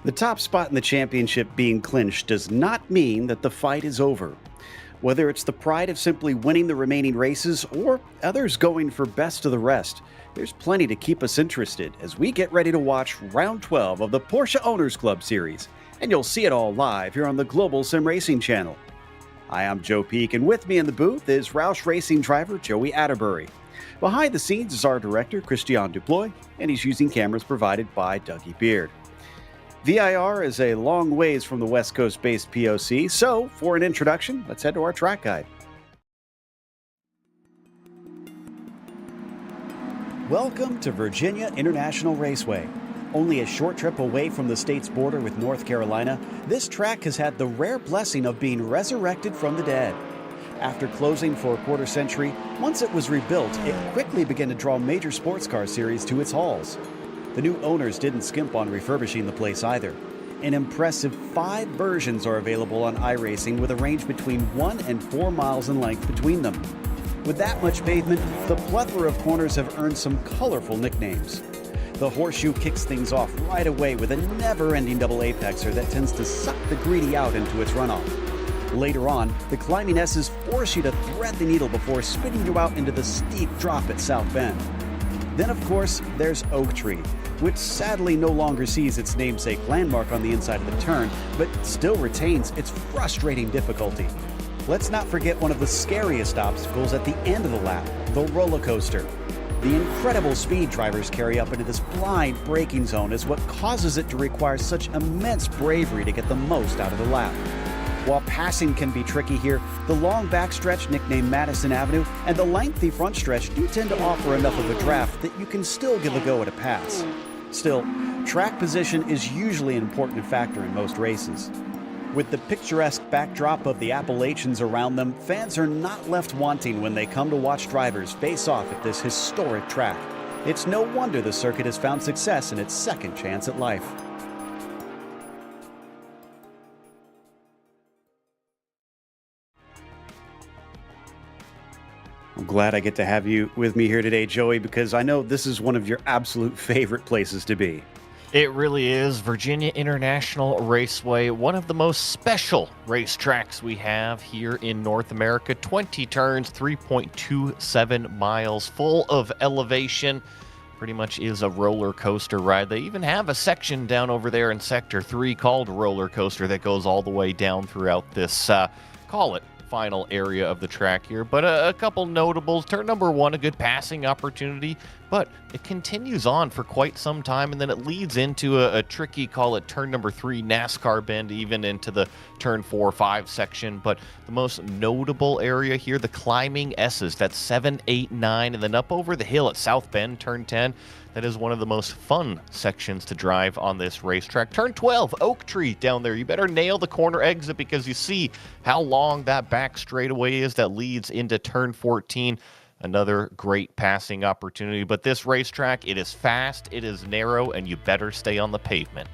The top spot in the championship being clinched does not mean that the fight is over. Whether it's the pride of simply winning the remaining races or others going for best of the rest, there's plenty to keep us interested as we get ready to watch round 12 of the Porsche Owners Club Series, and you'll see it all live here on the Global SimRacing Channel. Hi, I'm Joe Peak, and with me in the booth is Roush Racing driver Joey Atterbury. Behind the scenes is our director, Christian Duploy, and he's using cameras provided by Dougie Beard. VIR is a long ways from the West Coast-based POC, so for an introduction, let's head to our track guide. Welcome to Virginia International Raceway. Only a short trip away from the state's border with North Carolina, this track has had the rare blessing of being resurrected from the dead. After closing for a quarter century, once it was rebuilt, it quickly began to draw major sports car series to its halls. The new owners didn't skimp on refurbishing the place either. An impressive 5 versions are available on iRacing with a range between 1 and 4 miles in length between them. With that much pavement, the plethora of corners have earned some colorful nicknames. The horseshoe kicks things off right away with a never-ending double apexer that tends to suck the greedy out into its runoff. Later on, the climbing S's force you to thread the needle before spinning you out into the steep drop at South Bend. Then, of course, there's Oak Tree, which sadly no longer sees its namesake landmark on the inside of the turn, but still retains its frustrating difficulty. Let's not forget one of the scariest obstacles at the end of the lap, the roller coaster. The incredible speed drivers carry up into this blind braking zone is what causes it to require such immense bravery to get the most out of the lap. While passing can be tricky here, the long backstretch nicknamed Madison Avenue and the lengthy front stretch do tend to offer enough of a draft that you can still give a go at a pass. Still, track position is usually an important factor in most races. With the picturesque backdrop of the Appalachians around them, fans are not left wanting when they come to watch drivers face off at this historic track. It's no wonder the circuit has found success in its second chance at life. I'm glad I get to have you with me here today, Joey, because I know this is one of your absolute favorite places to be. It really is. Virginia International Raceway, one of the most special racetracks we have here in North America. 20 turns, 3.27 miles, full of elevation. Pretty much is a roller coaster ride. They even have a section down over there in Sector 3 called Roller Coaster that goes all the way down throughout this, call it, final area of the track here. But a couple notables. Turn number 1, a good passing opportunity, but it continues on for quite some time, and then it leads into a tricky, call it turn number 3 NASCAR bend, even into the turn 4-5 section. But the most notable area here, the climbing S's, that's 7, 8, 9, and then up over the hill at South Bend, turn 10. That is one of the most fun sections to drive on this racetrack. Turn 12, Oak Tree down there. You better nail the corner exit because you see how long that back straightaway is that leads into turn 14. Another great passing opportunity. But this racetrack, it is fast, it is narrow, and you better stay on the pavement.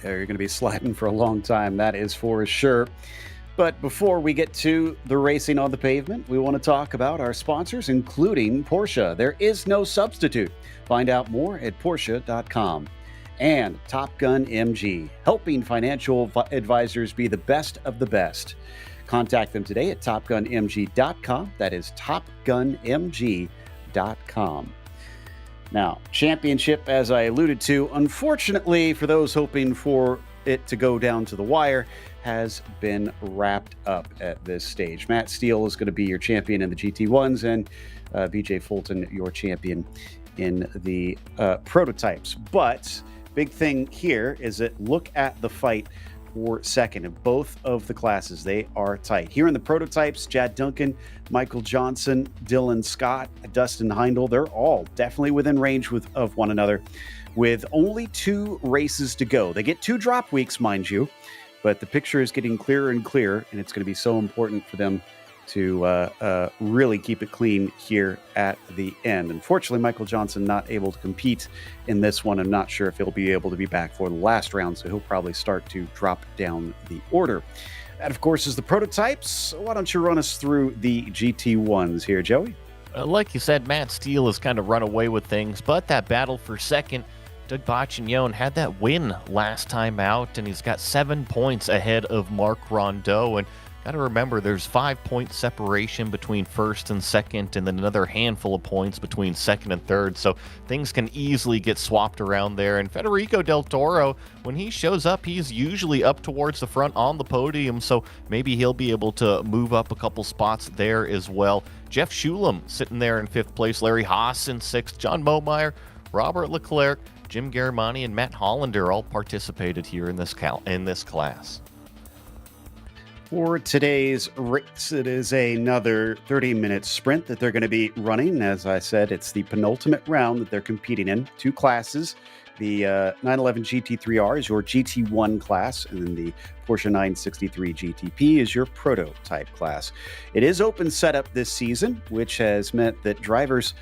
Yeah, you're going to be sliding for a long time, that is for sure. But before we get to the racing on the pavement, we want to talk about our sponsors, including Porsche. There is no substitute. Find out more at Porsche.com. And Top Gun MG, helping financial advisors be the best of the best. Contact them today at TopGunMG.com. That is TopGunMG.com. Now, championship, as I alluded to, unfortunately for those hoping for it to go down to the wire, has been wrapped up at this stage. Matt Steele is going to be your champion in the GT1s, and BJ Fulton your champion in the prototypes. But big thing here is that look at the fight for second in both of the classes. They are tight. Here in the prototypes, Chad Duncan, Michael Johnson, Dylan Scott, Dustin Heindel, they're all definitely within range of one another with only 2 races to go. They get 2 drop weeks, mind you, but the picture is getting clearer and clearer, and it's going to be so important for them to really keep it clean here at the end. Unfortunately, Michael Johnson not able to compete in this one. I'm not sure if he'll be able to be back for the last round, so he'll probably start to drop down the order. That, of course, is the prototypes. Why don't you run us through the GT1s here, Joey? Like you said, Matt Steele has kind of run away with things, but that battle for second Doug Boccignone had that win last time out, and he's got 7 points ahead of Marc Rondeau. And got to remember, there's 5-point separation between first and second, and then another handful of points between second and third. So things can easily get swapped around there. And Federico Del Toro, when he shows up, he's usually up towards the front on the podium. So maybe he'll be able to move up a couple spots there as well. Jeff Schulam sitting there in 5th place. Larry Haas in 6th. John Momeyer, Robert Leclerc, Jim Garamani, and Matt Hollander all participated here in this class. For today's race, it is another 30-minute sprint that they're going to be running. As I said, it's the penultimate round that they're competing in. 2 classes. The 911 GT3R is your GT1 class, and then the Porsche 963 GTP is your prototype class. It is open setup this season, which has meant that drivers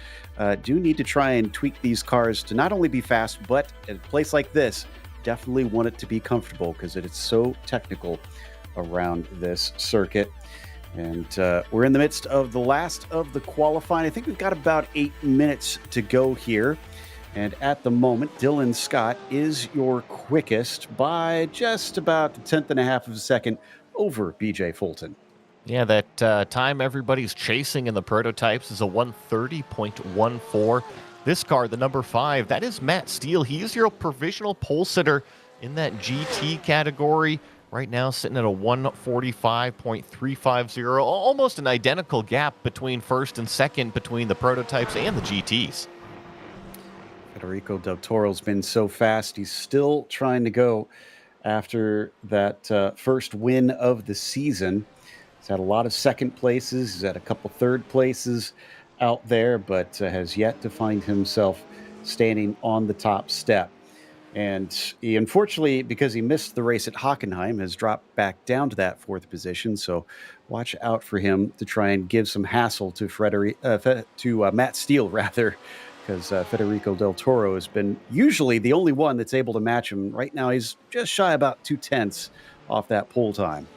do need to try and tweak these cars to not only be fast, but at a place like this, definitely want it to be comfortable because it is so technical around this circuit. And we're in the midst of the last of the qualifying. I think we've got about 8 minutes to go here. And at the moment, Dylan Scott is your quickest by just about a 1/10 of a second over BJ Fulton. Yeah, that time everybody's chasing in the prototypes is a 1:30.14. This car, the number 5, that is Matt Steele. He is your provisional pole sitter in that GT category. Right now sitting at a 1:45.350, almost an identical gap between first and second between the prototypes and the GTs. Federico Del Toro's been so fast. He's still trying to go after that first win of the season. He's had a lot of second places. He's had a couple third places out there, but has yet to find himself standing on the top step. And he, unfortunately, because he missed the race at Hockenheim, has dropped back down to that 4th position. So watch out for him to try and give some hassle to Matt Steele, rather, because Federico Del Toro has been usually the only one that's able to match him. Right now, he's just shy about 2/10 off that pole time.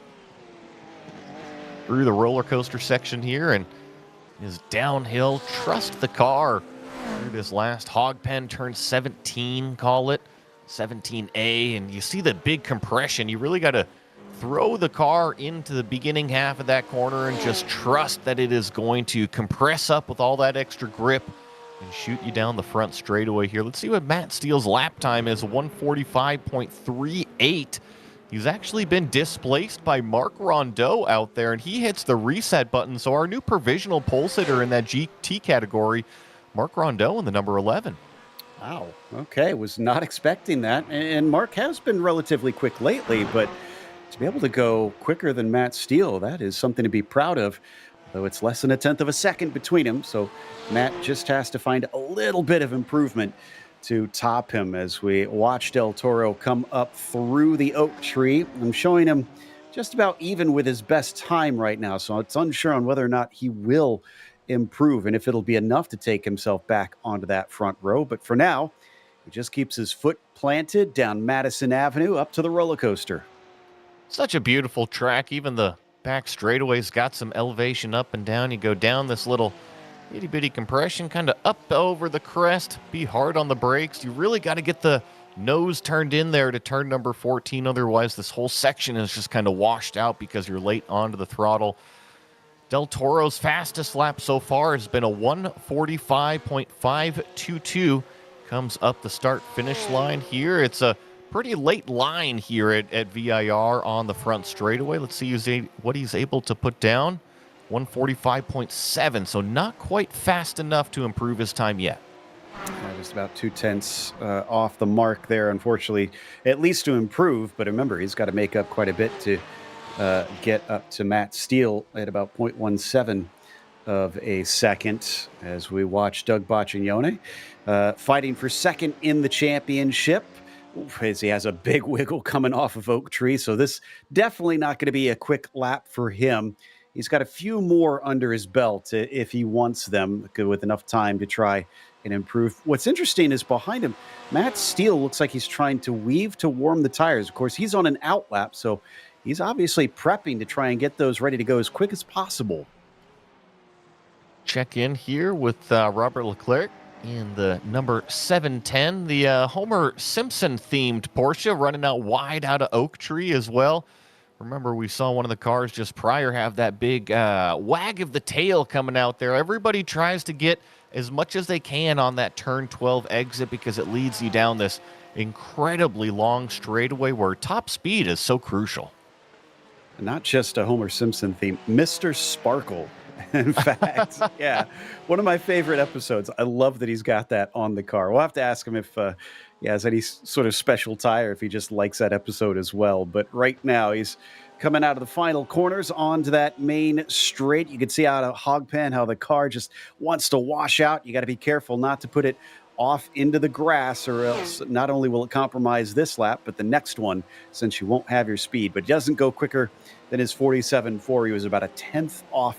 Through the roller coaster section here, and is downhill. Trust the car through this last hog pen, turn 17, call it 17A, and you see the big compression. You really got to throw the car into the beginning half of that corner and just trust that it is going to compress up with all that extra grip and shoot you down the front straightaway here. Let's see what Matt Steele's lap time is, 1:45.38. He's actually been displaced by Marc Rondeau out there, and he hits the reset button. So our new provisional pole sitter in that GT category, Marc Rondeau in the number 11. Wow. Okay. Was not expecting that. And Mark has been relatively quick lately, but to be able to go quicker than Matt Steele, that is something to be proud of, though it's less than a 1/10 of a second between them. So Matt just has to find a little bit of improvement to top him as we watch Del Toro come up through the oak tree. I'm showing him just about even with his best time right now, so it's unsure on whether or not he will improve and if it'll be enough to take himself back onto that front row. But for now, he just keeps his foot planted down Madison Avenue up to the roller coaster. Such a beautiful track. Even the back straightaway's got some elevation up and down. You go down this little itty bitty compression, kind of up over the crest, be hard on the brakes. You really got to get the nose turned in there to turn number 14. Otherwise, this whole section is just kind of washed out because you're late onto the throttle. Del Toro's fastest lap so far has been a 1:45.522. Comes up the start-finish line here. It's a pretty late line here at VIR on the front straightaway. Let's see what he's able to put down. 1:45.7, so not quite fast enough to improve his time yet. Just about 2/10 off the mark there, unfortunately, at least to improve. But remember, he's got to make up quite a bit to get up to Matt Steele at about 0.17 of a second as we watch Doug Boccignone fighting for second in the championship. As he has a big wiggle coming off of Oak Tree. So this definitely not going to be a quick lap for him. He's got a few more under his belt if he wants them with enough time to try and improve. What's interesting is behind him, Matt Steele looks like he's trying to weave to warm the tires. Of course, he's on an out lap, so he's obviously prepping to try and get those ready to go as quick as possible. Check in here with Robert Leclerc. in the number 710, the Homer Simpson themed Porsche running out wide out of Oak Tree as well. Remember, we saw one of the cars just prior have that big wag of the tail coming out there. Everybody tries to get as much as they can on that turn 12 exit because it leads you down this incredibly long straightaway where top speed is so crucial. Not just a Homer Simpson theme, Mr. Sparkle. In fact, yeah, one of my favorite episodes. I love that he's got that on the car. We'll have to ask him if he has any sort of special tie or if he just likes that episode as well. But right now, he's coming out of the final corners onto that main straight. You can see out of Hogpen how the car just wants to wash out. You got to be careful not to put it off into the grass, or else not only will it compromise this lap, but the next one, since you won't have your speed. But he doesn't go quicker than his 47.4. He was about a tenth off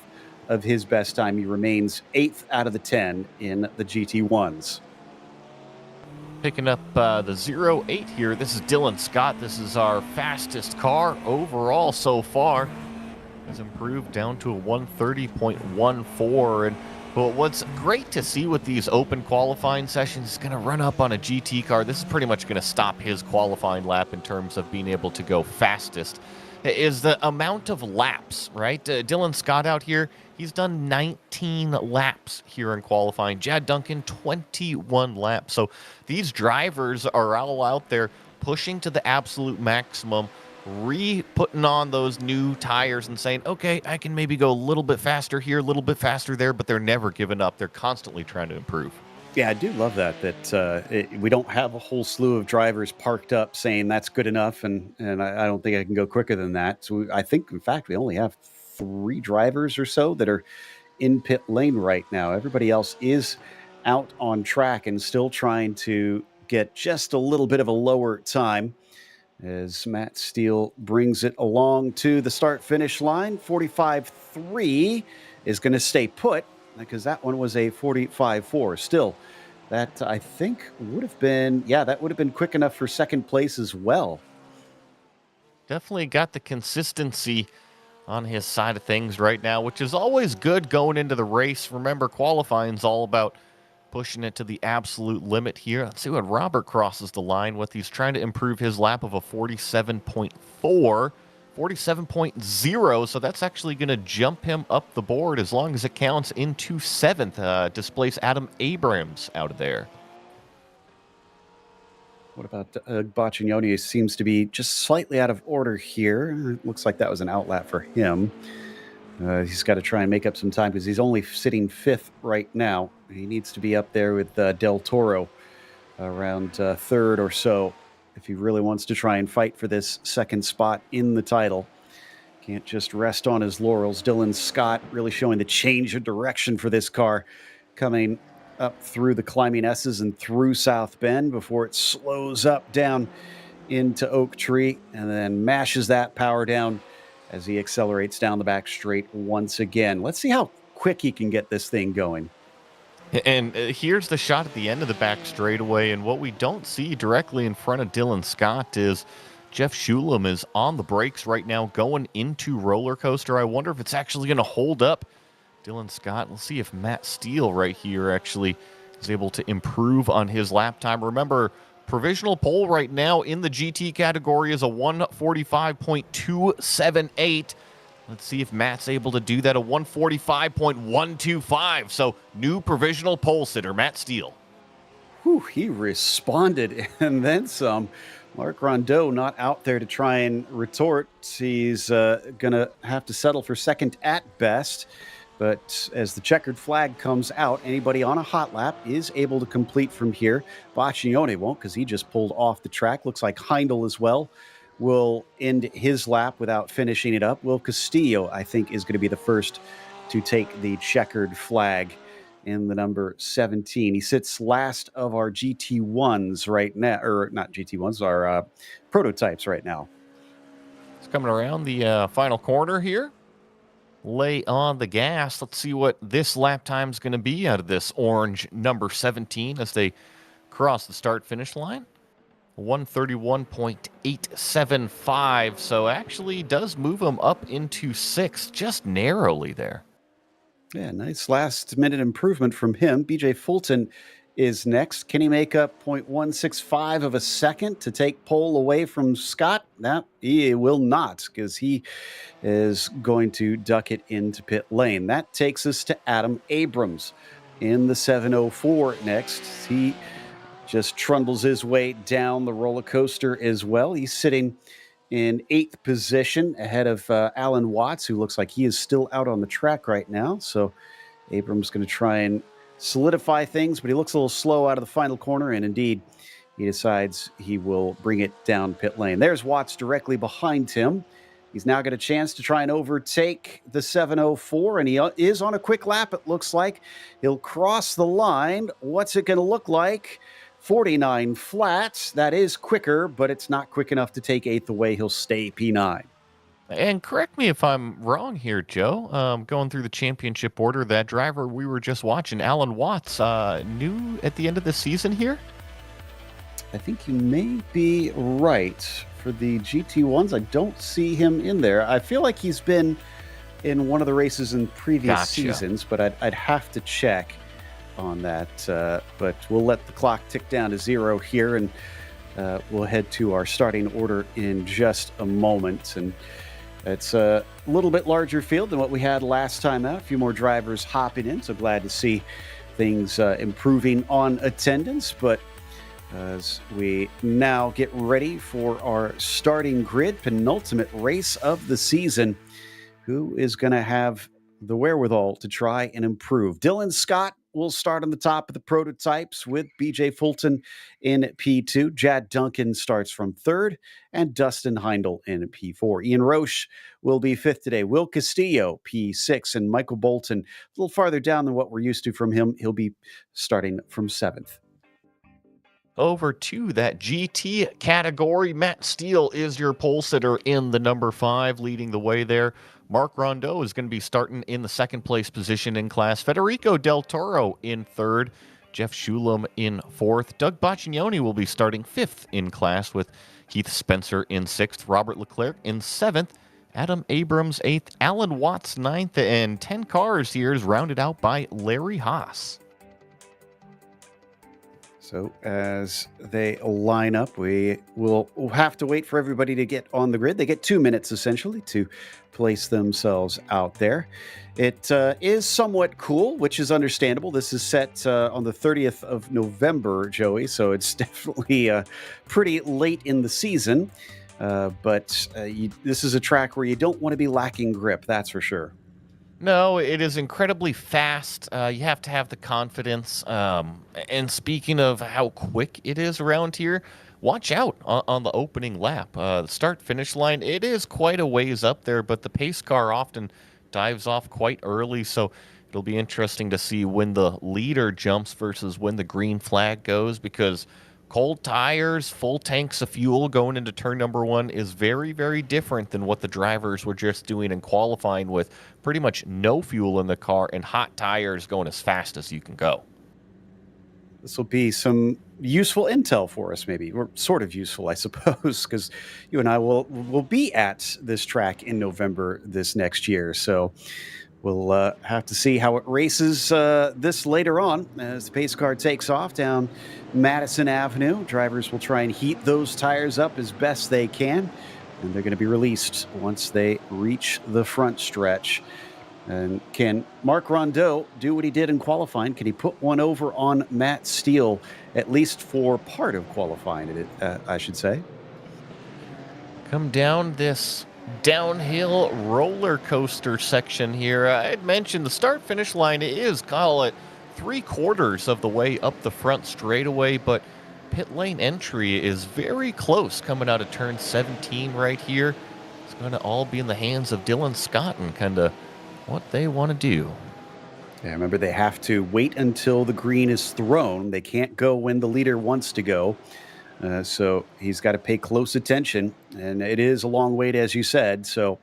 of his best time. He remains 8th out of the 10 in the GT1s. Picking up the 08 here. This is Dylan Scott. This is our fastest car overall so far. Has improved down to a 130.14. And but what's great to see with these open qualifying sessions is going to run up on a GT car. This is pretty much going to stop his qualifying lap in terms of being able to go fastest. Is the amount of laps, right? Dylan Scott out here, he's done 19 laps here in qualifying. Jad Duncan, 21 laps. So these drivers are all out there pushing to the absolute maximum, putting on those new tires and saying, okay, I can maybe go a little bit faster here, a little bit faster there, but they're never giving up. They're constantly trying to improve. Yeah, I do love that we don't have a whole slew of drivers parked up saying that's good enough, and I don't think I can go quicker than that. So I think, in fact, we only have 3 drivers or so that are in pit lane right now. Everybody else is out on track and still trying to get just a little bit of a lower time as Matt Steele brings it along to the start-finish line. 45.3 is going to stay put, because that one was a 45.4. Still, that I think would have been, that would have been quick enough for second place as well. Definitely got the consistency on his side of things right now, which is always good going into the race. Remember, qualifying is all about pushing it to the absolute limit here. Let's see what Robert crosses the line with. He's trying to improve his lap of a 47.4. 47.0, so that's actually going to jump him up the board as long as it counts into 7th. Displace Adam Abrams out of there. What about Boccignoni? Seems to be just slightly out of order here. It looks like that was an outlap for him. He's got to try and make up some time because he's only sitting 5th right now. He needs to be up there with Del Toro around 3rd or so if he really wants to try and fight for this second spot in the title. Can't just rest on his laurels. Dylan Scott really showing the change of direction for this car, coming up through the climbing S's and through South Bend before it slows up down into Oak Tree and then mashes that power down as he accelerates down the back straight once again. Let's see how quick he can get this thing going. And here's the shot at the end of the back straightaway, and what we don't see directly in front of Dylan Scott is Jeff Shulam is on the brakes right now going into roller coaster. I wonder if it's actually going to hold up Dylan Scott. We'll see if Matt Steele right here actually is able to improve on his lap time. Remember, provisional pole right now in the GT category is a 145.278. Let's see if Matt's able to do that, a 145.125. So new provisional pole sitter, Matt Steele. Whew, he responded and then some. Mark Rondeau not out there to try and retort. He's going to have to settle for second at best. But as the checkered flag comes out, anybody on a hot lap is able to complete from here. Boccignoni won't because he just pulled off the track. Looks like Heindel as well will end his lap without finishing it up. Will Castillo, I think, is going to be the first to take the checkered flag in the number 17. He sits last of our GT1s right now, or not GT1s, our prototypes right now. It's coming around the final corner here. Lay on the gas. Let's see what this lap time is going to be out of this orange number 17 as they cross the start-finish line. 131.875, so actually does move him up into 6th, just narrowly there. Yeah, nice last-minute improvement from him. BJ Fulton is next. Can he make up 0.165 of a second to take pole away from Scott? No, he will not, because he is going to duck it into pit lane. That takes us to Adam Abrams in the 704 next. He just trundles his way down the roller coaster as well. He's sitting in 8th position ahead of Alan Watts, who looks like he is still out on the track right now. So Abrams going to try and solidify things, but he looks a little slow out of the final corner, and indeed, he decides he will bring it down pit lane. There's Watts directly behind him. He's now got a chance to try and overtake the 704, and he is on a quick lap, it looks like. He'll cross the line. What's it going to look like? 49 flats. That is quicker, but it's not quick enough to take 8th away. He'll stay P9. And correct me if I'm wrong here, Joe. Going through the championship order, that driver we were just watching, Alan Watts, new at the end of the season here? I think you may be right. For the GT1s, I don't see him in there. I feel like he's been in one of the races in previous seasons, but I'd have to check on that. But we'll let the clock tick down to 0 here, and we'll head to our starting order in just a moment. And it's a little bit larger field than what we had last time out. A few more drivers hopping in, so glad to see things improving on attendance. But as we now get ready for our starting grid, penultimate race of the season, who is going to have the wherewithal to try and improve? Dylan Scott will start on the top of the prototypes with BJ Fulton in P2. Jad Duncan starts from 3rd, and Dustin Heindel in P4. Ian Roche will be 5th today. Will Castillo, P6, and Michael Bolton, a little farther down than what we're used to from him. He'll be starting from 7th. Over to that GT category. Matt Steele is your pole sitter in the number 5, leading the way there. Mark Rondeau is going to be starting in the 2nd place position in class. Federico Del Toro in 3rd. Jeff Shulam in 4th. Doug Baccignoni will be starting 5th in class, with Keith Spencer in 6th. Robert Leclerc in 7th. Adam Abrams 8th. Alan Watts 9th. And 10 cars here is rounded out by Larry Haas. So as they line up, we'll have to wait for everybody to get on the grid. They get 2 minutes, essentially, to place themselves out there. It is somewhat cool, which is understandable. This is set on the 30th of November, Joey, so it's definitely pretty late in the season. But this is a track where you don't want to be lacking grip, that's for sure. No, it is incredibly fast. You have to have the confidence. And speaking of how quick it is around here, watch out on the opening lap. The start-finish line, it is quite a ways up there, but the pace car often dives off quite early, so it'll be interesting to see when the leader jumps versus when the green flag goes, because cold tires, full tanks of fuel going into turn number 1 is very, very different than what the drivers were just doing in qualifying, with pretty much no fuel in the car and hot tires going as fast as you can go. This will be some useful intel for us, maybe, or sort of useful, I suppose, because you and I will be at this track in November this next year. So we'll have to see how it races this later on as the pace car takes off down Madison Avenue. Drivers will try and heat those tires up as best they can, and they're going to be released once they reach the front stretch. And can Mark Rondeau do what he did in qualifying? Can he put one over on Matt Steele, at least for part of qualifying, I should say? Come down this downhill roller coaster section here. I had mentioned the start-finish line is, call it, 3/4 of the way up the front straightaway, but pit lane entry is very close coming out of turn 17 right here. It's going to all be in the hands of Dylan Scott and kind of what they want to do. Yeah, remember, they have to wait until the green is thrown. They can't go when the leader wants to go. So he's got to pay close attention, and it is a long wait, as you said. So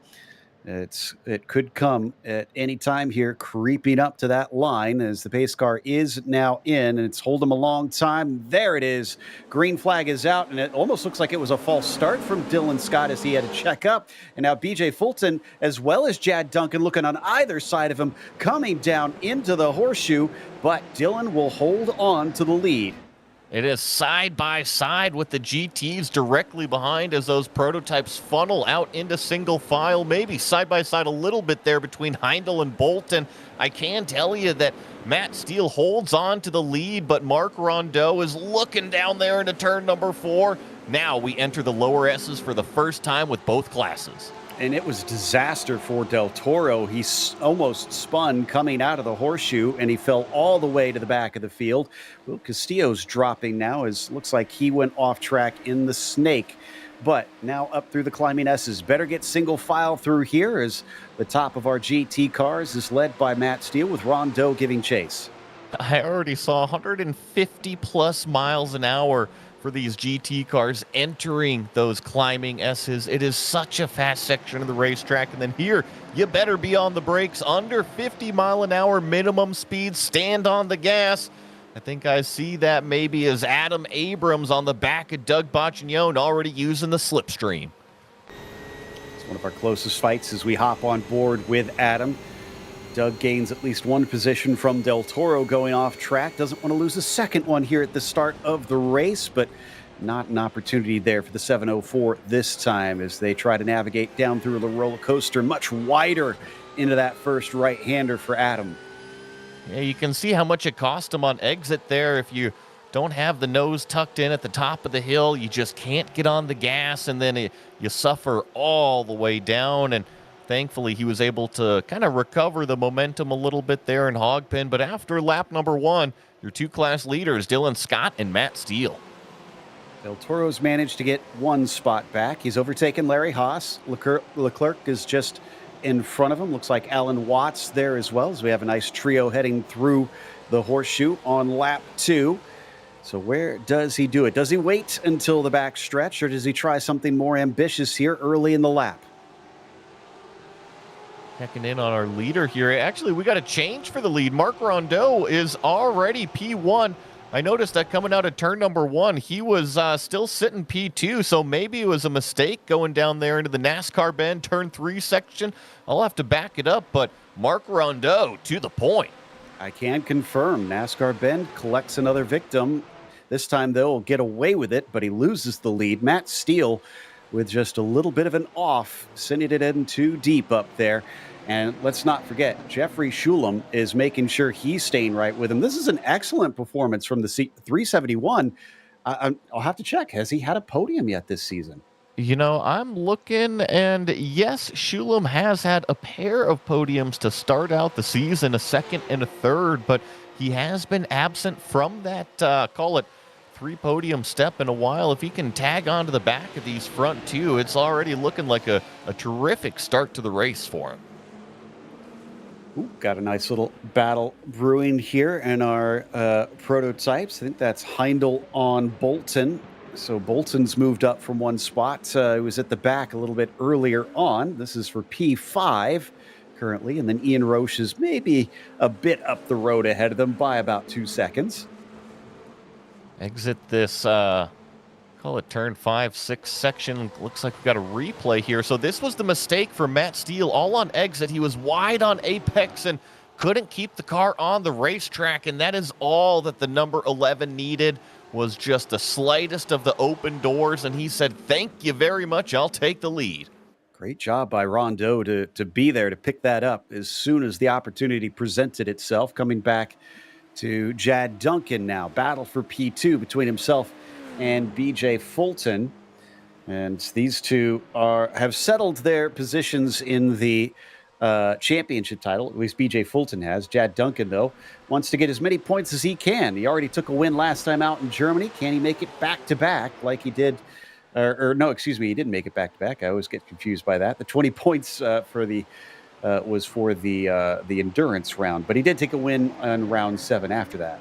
It could come at any time here, creeping up to that line as the pace car is now in, and it's hold him a long time. There it is. Green flag is out, and it almost looks like it was a false start from Dylan Scott as he had to check up. And now BJ Fulton, as well as Jad Duncan, looking on either side of him, coming down into the horseshoe, but Dylan will hold on to the lead. It is side by side with the GTs directly behind as those prototypes funnel out into single file, maybe side by side a little bit there between Heindel and Bolton. I can tell you that Matt Steele holds on to the lead, but Mark Rondeau is looking down there into turn number 4. Now we enter the lower S's for the first time with both classes. And it was disaster for Del Toro. He almost spun coming out of the horseshoe, and he fell all the way to the back of the field. Will Castillo's dropping now, as looks like he went off track in the snake. But now up through the climbing S's. Better get single file through here, as the top of our GT cars is led by Matt Steele, with Rondeau giving chase. I already saw 150 plus miles an hour for these GT cars entering those climbing S's. It is such a fast section of the racetrack. And then here, you better be on the brakes. Under 50 mile an hour minimum speed. Stand on the gas. I think I see that maybe as Adam Abrams on the back of Doug Boccignone, already using the slipstream. It's one of our closest fights as we hop on board with Adam. Doug gains at least one position from Del Toro going off track. Doesn't want to lose a second one here at the start of the race, but not an opportunity there for the 704 this time as they try to navigate down through the roller coaster much wider into that first right-hander for Adam. Yeah, you can see how much it cost him on exit there. If you don't have the nose tucked in at the top of the hill, you just can't get on the gas, and then you suffer all the way down. And thankfully, he was able to kind of recover the momentum a little bit there in Hogpen. But after lap number 1, your two class leaders, Dylan Scott and Matt Steele. Del Toro's managed to get one spot back. He's overtaken Larry Haas. Leclerc is just in front of him. Looks like Alan Watts there as well, as we have a nice trio heading through the horseshoe on lap 2. So where does he do it? Does he wait until the back stretch, or does he try something more ambitious here early in the lap? Checking in on our leader here. Actually, we got a change for the lead. Mark Rondeau is already P1. I noticed that coming out of turn number 1, he was still sitting P2, so maybe it was a mistake going down there into the NASCAR bend, turn 3 section. I'll have to back it up, but Mark Rondeau to the point. I can confirm NASCAR bend collects another victim. This time they'll get away with it, but he loses the lead. Matt Steele with just a little bit of an off, sending it in too deep up there. And let's not forget, Jeffrey Shulam is making sure he's staying right with him. This is an excellent performance from the 371. I'll have to check. Has he had a podium yet this season? You know, I'm looking, and yes, Shulam has had a pair of podiums to start out the season, a second and a third, but he has been absent from that, call it, 3-podium step in a while. If he can tag onto the back of these front 2, it's already looking like a terrific start to the race for him. Ooh, got a nice little battle brewing here in our prototypes. I think that's Heindel on Bolton. So Bolton's moved up from one spot. He was at the back a little bit earlier on. This is for P5 currently. And then Ian Roche is maybe a bit up the road ahead of them by about 2 seconds. Exit this, call it turn 5, 6 section. Looks like we've got a replay here. So this was the mistake for Matt Steele, all on exit. He was wide on apex and couldn't keep the car on the racetrack, and that is all that the number 11 needed, was just the slightest of the open doors, and he said, thank you very much, I'll take the lead. Great job by Rondeau to be there to pick that up as soon as the opportunity presented itself. Coming back to Jad Duncan now. Battle for P2 between himself and BJ Fulton. And these two have settled their positions in the championship title. At least BJ Fulton has. Jad Duncan, though, wants to get as many points as he can. He already took a win last time out in Germany. Can he make it back-to-back like he did? No, excuse me, he didn't make it back-to-back. I always get confused by that. The 20 points was for the endurance round, but he did take a win on round 7 after that.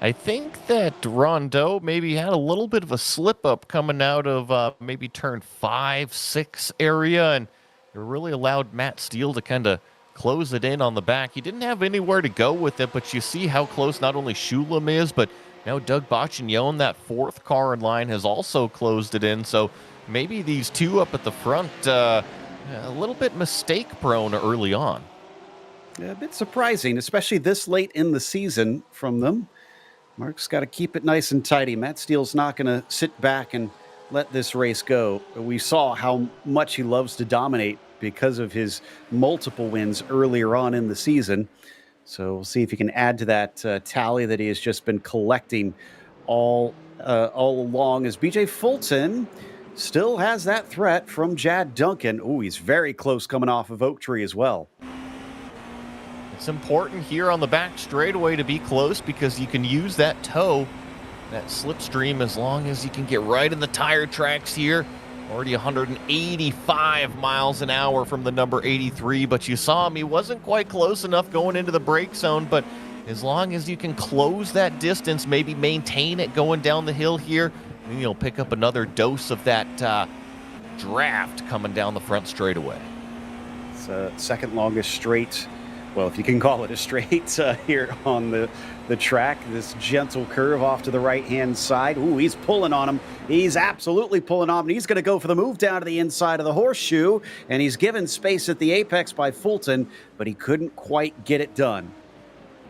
I think that Rondeau maybe had a little bit of a slip up coming out of maybe turn 5, 6 area, and It really allowed Matt Steele to kind of close it in on the back. He didn't have anywhere to go with it, but you see how close not only Shulam is, but now Doug Bachignon, that fourth car in line, has also closed it in. So maybe these two up at the front, a little bit mistake prone early on. Yeah, a bit surprising, especially this late in the season from them. Mark's got to keep it nice and tidy. Matt Steele's not going to sit back and let this race go. We saw how much he loves to dominate because of his multiple wins earlier on in the season. So we'll see if he can add to that tally that he has just been collecting all along, as BJ Fulton still has that threat from Jad Duncan. Oh, he's very close coming off of Oak Tree as well. It's important here on the back straightaway to be close because you can use that toe, that slipstream, as long as you can get right in the tire tracks here. Already 185 miles an hour from the number 83, but you saw him. He wasn't quite close enough going into the brake zone, but as long as you can close that distance, maybe maintain it going down the hill here, then you'll pick up another dose of that draft coming down the front straightaway. It's the second longest straight, well, if you can call it a straight, here on the track. This gentle curve off to the right-hand side. Ooh, he's pulling on him. He's absolutely pulling on him. He's going to go for the move down to the inside of the horseshoe, and he's given space at the apex by Fulton, but he couldn't quite get it done.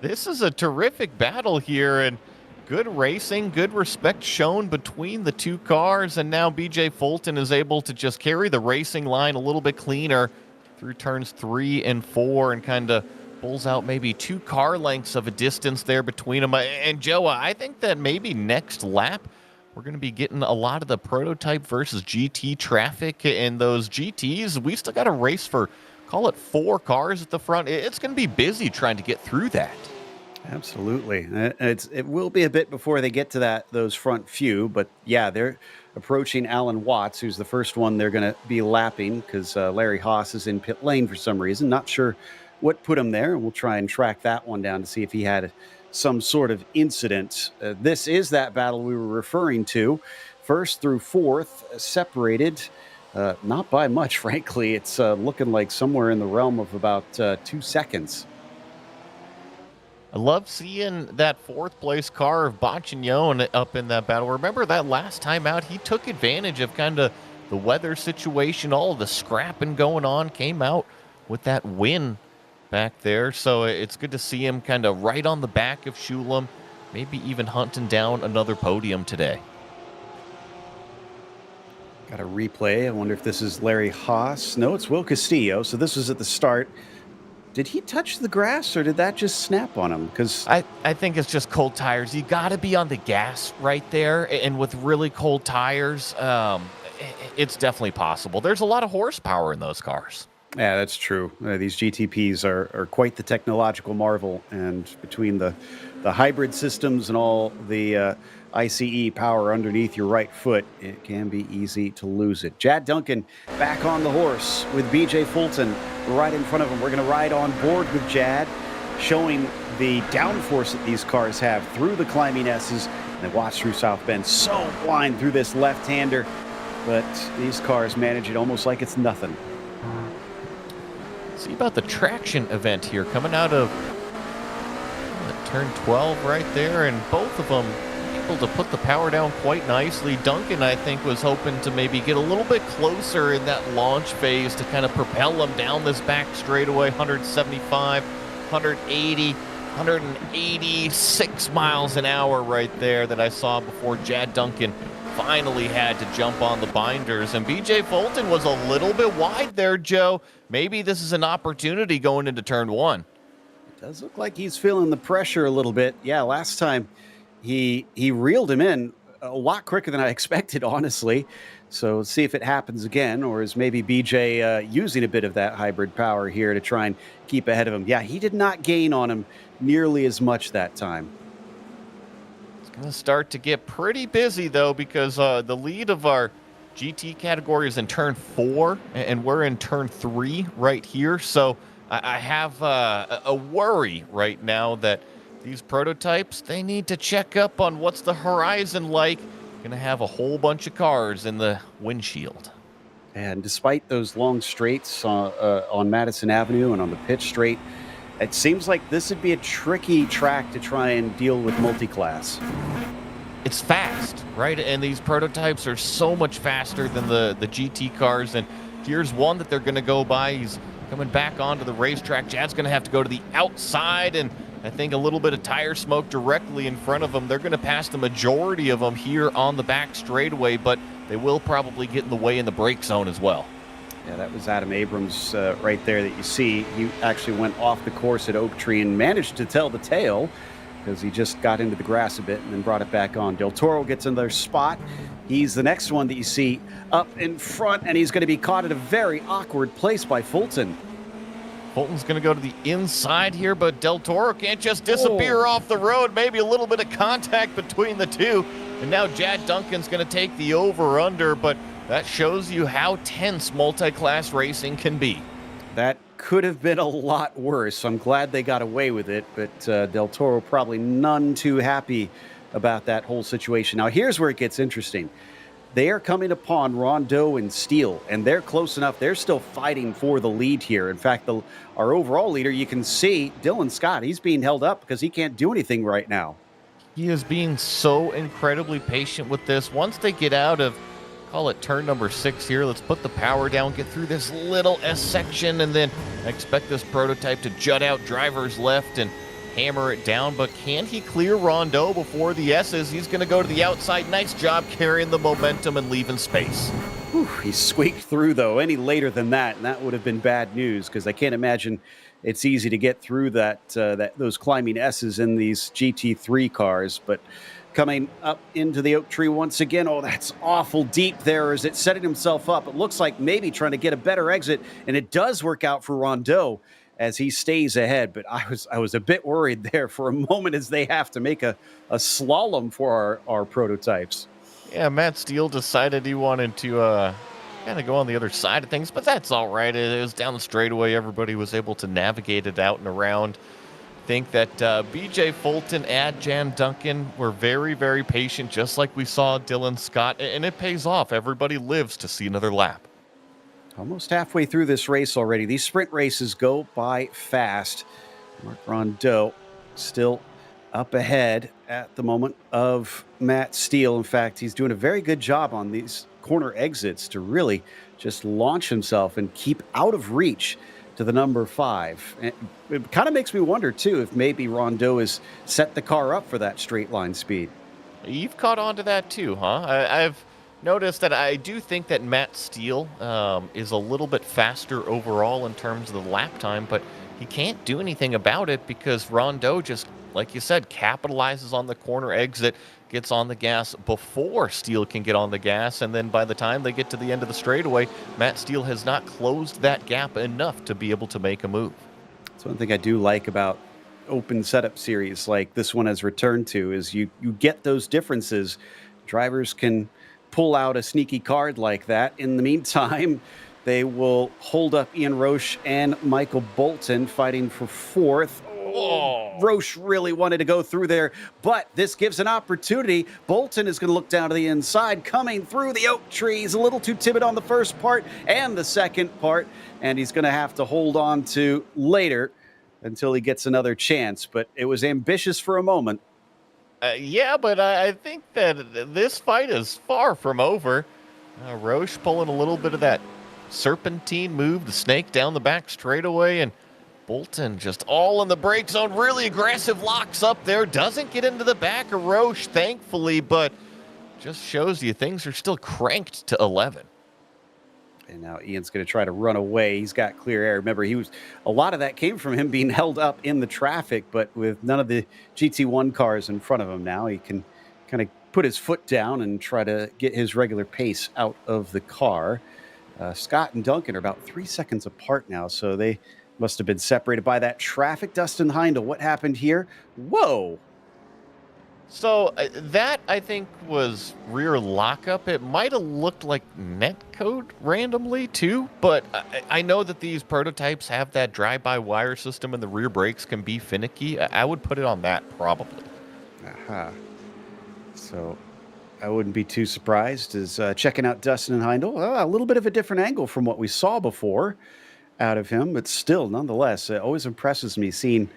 This is a terrific battle here, and good racing, good respect shown between the two cars, and now BJ Fulton is able to just carry the racing line a little bit cleaner through turns 3 and 4 and kind of pulls out maybe 2 car lengths of a distance there between them. And Joe, I think that maybe next lap we're going to be getting a lot of the prototype versus GT traffic, and those GTs, we still got a race for, call it 4 cars at the front. It's going to be busy trying to get through that. Absolutely. It will be a bit before they get to those front few, but yeah, they're approaching Alan Watts, who's the first one they're going to be lapping because Larry Haas is in pit lane for some reason. Not sure what put him there. We'll try and track that one down to see if he had some sort of incident. This is that battle we were referring to. First through fourth, separated, not by much, frankly. It's looking like somewhere in the realm of about 2 seconds. I love seeing that fourth place car of Bachignon up in that battle. Remember that last time out, he took advantage of kind of the weather situation, all of the scrapping going on, came out with that win back there. So it's good to see him kind of right on the back of Shulam, maybe even hunting down another podium today. Got a replay. I wonder if this is Larry Haas. No, it's Will Castillo. So this was at the start. Did he touch the grass, or did that just snap on him? Because I think it's just cold tires. You got to be on the gas right there, and with really cold tires, it's definitely possible. There's a lot of horsepower in those cars. Yeah, that's true. These GTPs are quite the technological marvel, and between the hybrid systems and all the ICE power underneath your right foot, it can be easy to lose it. Jad Duncan back on the horse with BJ Fulton right in front of him. We're going to ride on board with Jad, showing the downforce that these cars have through the climbing S's. And they watch through South Bend, so blind through this left-hander, but these cars manage it almost like it's nothing. See about the traction event here coming out of turn 12 right there, and both of them able to put the power down quite nicely. Duncan, I think, was hoping to maybe get a little bit closer in that launch phase to kind of propel him down this back straightaway. 175, 180, 186 miles an hour right there that I saw before Jad Duncan finally had to jump on the binders. And BJ Fulton was a little bit wide there, Joe. Maybe this is an opportunity going into turn 1. It does look like he's feeling the pressure a little bit. Yeah, last time he reeled him in a lot quicker than I expected, honestly. So let's see if it happens again, or is maybe BJ using a bit of that hybrid power here to try and keep ahead of him. Yeah, he did not gain on him nearly as much that time. It's going to start to get pretty busy, though, because the lead of our GT category is in turn 4, and we're in turn 3 right here. So I have a worry right now that these prototypes, they need to check up on what's the horizon like. Going to have a whole bunch of cars in the windshield. And despite those long straights on Madison Avenue and on the pitch straight, it seems like this would be a tricky track to try and deal with multi-class. It's fast, right? And these prototypes are so much faster than the GT cars. And here's one that they're going to go by. He's coming back onto the racetrack. Chad's going to have to go to the outside, and I think a little bit of tire smoke directly in front of them. They're going to pass the majority of them here on the back straightaway, but they will probably get in the way in the brake zone as well. Yeah, that was Adam Abrams right there that you see. He actually went off the course at Oak Tree and managed to tell the tale because he just got into the grass a bit and then brought it back on. Del Toro gets in their spot. He's the next one that you see up in front, and he's going to be caught at a very awkward place by Fulton. Fulton's going to go to the inside here, but Del Toro can't just disappear off the road. Maybe a little bit of contact between the two. And now Chad Duncan's going to take the over-under, but that shows you how tense multi-class racing can be. That could have been a lot worse. I'm glad they got away with it, but Del Toro probably none too happy about that whole situation. Now, here's where it gets interesting. They are coming upon Rondeau and Steele, and they're close enough. They're still fighting for the lead here. In fact, our overall leader, you can see Dylan Scott. He's being held up because he can't do anything right now. He is being so incredibly patient with this. Once they get out of, call it turn number 6 here, let's put the power down, get through this little S section, and then I expect this prototype to jut out drivers left and hammer it down. But can he clear Rondeau before the S's? He's going to go to the outside. Nice job carrying the momentum and leaving space. Whew, he squeaked through, though, any later than that, and that would have been bad news because I can't imagine it's easy to get through those climbing S's in these GT3 cars. But coming up into the Oak Tree once again. Oh, that's awful deep there as it setting himself up. It looks like maybe trying to get a better exit, and it does work out for Rondeau as he stays ahead. But I was a bit worried there for a moment as they have to make a slalom for our prototypes. Yeah, Matt Steele decided he wanted to kind of go on the other side of things, but that's all right. It was down the straightaway. Everybody was able to navigate it out and around. I think that BJ Fulton and Jan Duncan were very, very patient, just like we saw Dylan Scott, and it pays off. Everybody lives to see another lap. Almost halfway through this race already. These sprint races go by fast. Mark Rondeau still up ahead at the moment of Matt Steele. In fact, he's doing a very good job on these corner exits to really just launch himself and keep out of reach to the number 5. And it kind of makes me wonder, too, if maybe Rondeau has set the car up for that straight line speed. You've caught on to that, too, huh? I've noticed that I do think that Matt Steele is a little bit faster overall in terms of the lap time, but he can't do anything about it because Rondeau just, like you said, capitalizes on the corner exit, gets on the gas before Steele can get on the gas, and then by the time they get to the end of the straightaway, Matt Steele has not closed that gap enough to be able to make a move. That's one thing I do like about open setup series like this one has returned to is you get those differences. Drivers can pull out a sneaky card like that. In the meantime, they will hold up Ian Roche and Michael Bolton fighting for 4th. Oh, Roche really wanted to go through there, but this gives an opportunity. Bolton is going to look down to the inside, coming through the oak trees. A little too timid on the first part and the second part, and he's going to have to hold on to later until he gets another chance. But it was ambitious for a moment. Yeah, but I think that this fight is far from over. Roche pulling a little bit of that serpentine move, the snake down the back straightaway, and Bolton just all in the brake zone, really aggressive, locks up there, doesn't get into the back of Roche, thankfully, but just shows you things are still cranked to 11. And now Ian's going to try to run away. He's got clear air. Remember, a lot of that came from him being held up in the traffic, but with none of the GT1 cars in front of him now, he can kind of put his foot down and try to get his regular pace out of the car. Scott and Duncan are about 3 seconds apart now, so they must have been separated by that traffic. Dustin Heindel, what happened here? Whoa! So that, I think, was rear lockup. It might have looked like netcode randomly, too, but I know that these prototypes have that drive-by-wire system and the rear brakes can be finicky. I would put it on that, probably. Aha. So I wouldn't be too surprised, is checking out Dustin Heindel. A little bit of a different angle from what we saw before out of him, but still, nonetheless, it always impresses me seeing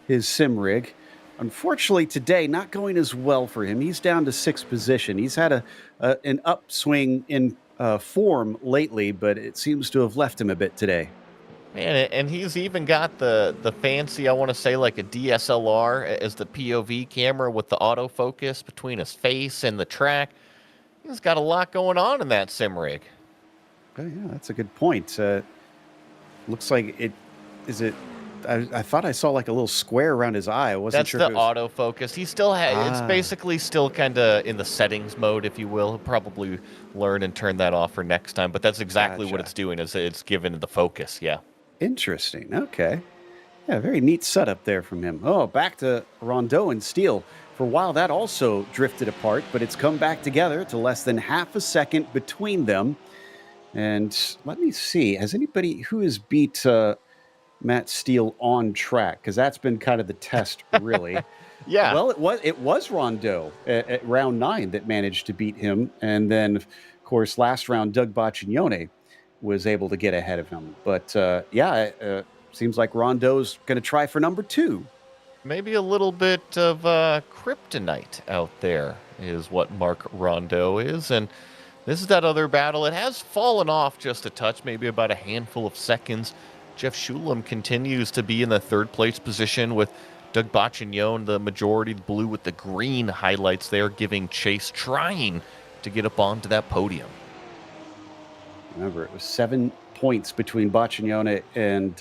his sim rig. Unfortunately, today, not going as well for him. He's down to sixth position. He's had an upswing in form lately, but it seems to have left him a bit today. Man, and he's even got the fancy, I want to say like a DSLR as the POV camera with the autofocus between his face and the track. He's got a lot going on in that sim rig. Oh, yeah, that's a good point. Looks like it is it. I thought I saw like a little square around his eye. I wasn't That's sure the if it was. autofocus. He still has, it's basically still kind of in the settings mode, if you will. He'll probably learn and turn that off for next time, but that's exactly what Gotcha. it's doing, is it's given the focus, yeah. Interesting. Okay. Yeah, very neat setup there from him. Oh, back to Rondeau and Steele. For a while, that also drifted apart, but it's come back together to less than half a second between them. And let me see, has anybody who has beat Matt Steele on track? Because that's been kind of the test, really. Yeah. Well, it was Rondeau at round 9 that managed to beat him, and then, of course, last round Doug Boccignone was able to get ahead of him. But seems like Rondeau's going to try for number 2. Maybe a little bit of kryptonite out there is what Mark Rondeau is. And this is that other battle. It has fallen off just a touch, maybe about a handful of seconds. Jeff Schulam continues to be in the third place position with Doug Boccignone, the majority the blue with the green highlights there, giving chase, trying to get up onto that podium. Remember, it was 7 points between Boccignone and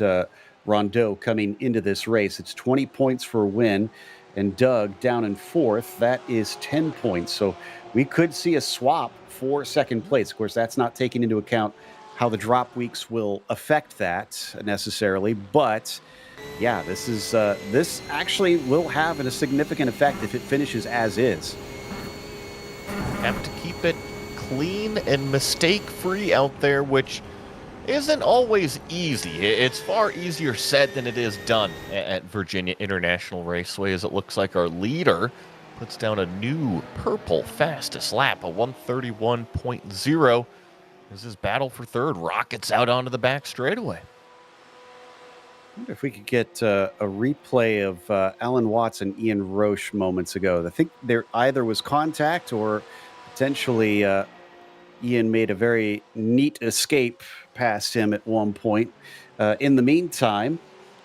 Rondeau coming into this race. It's 20 points for a win, and Doug down in 4th. That is 10 points. So we could see a swap for second place. Of course, that's not taking into account how the drop weeks will affect that necessarily. But yeah, this actually will have a significant effect if it finishes as is. Have to keep it clean and mistake-free out there, which isn't always easy. It's far easier said than it is done at Virginia International Raceway, as it looks like our leader puts down a new purple fastest lap, a 131.0, as his battle for third rockets out onto the back straightaway. I wonder if we could get a replay of Alan Watts and Ian Roche moments ago. I think there either was contact or potentially Ian made a very neat escape past him at one point. In the meantime,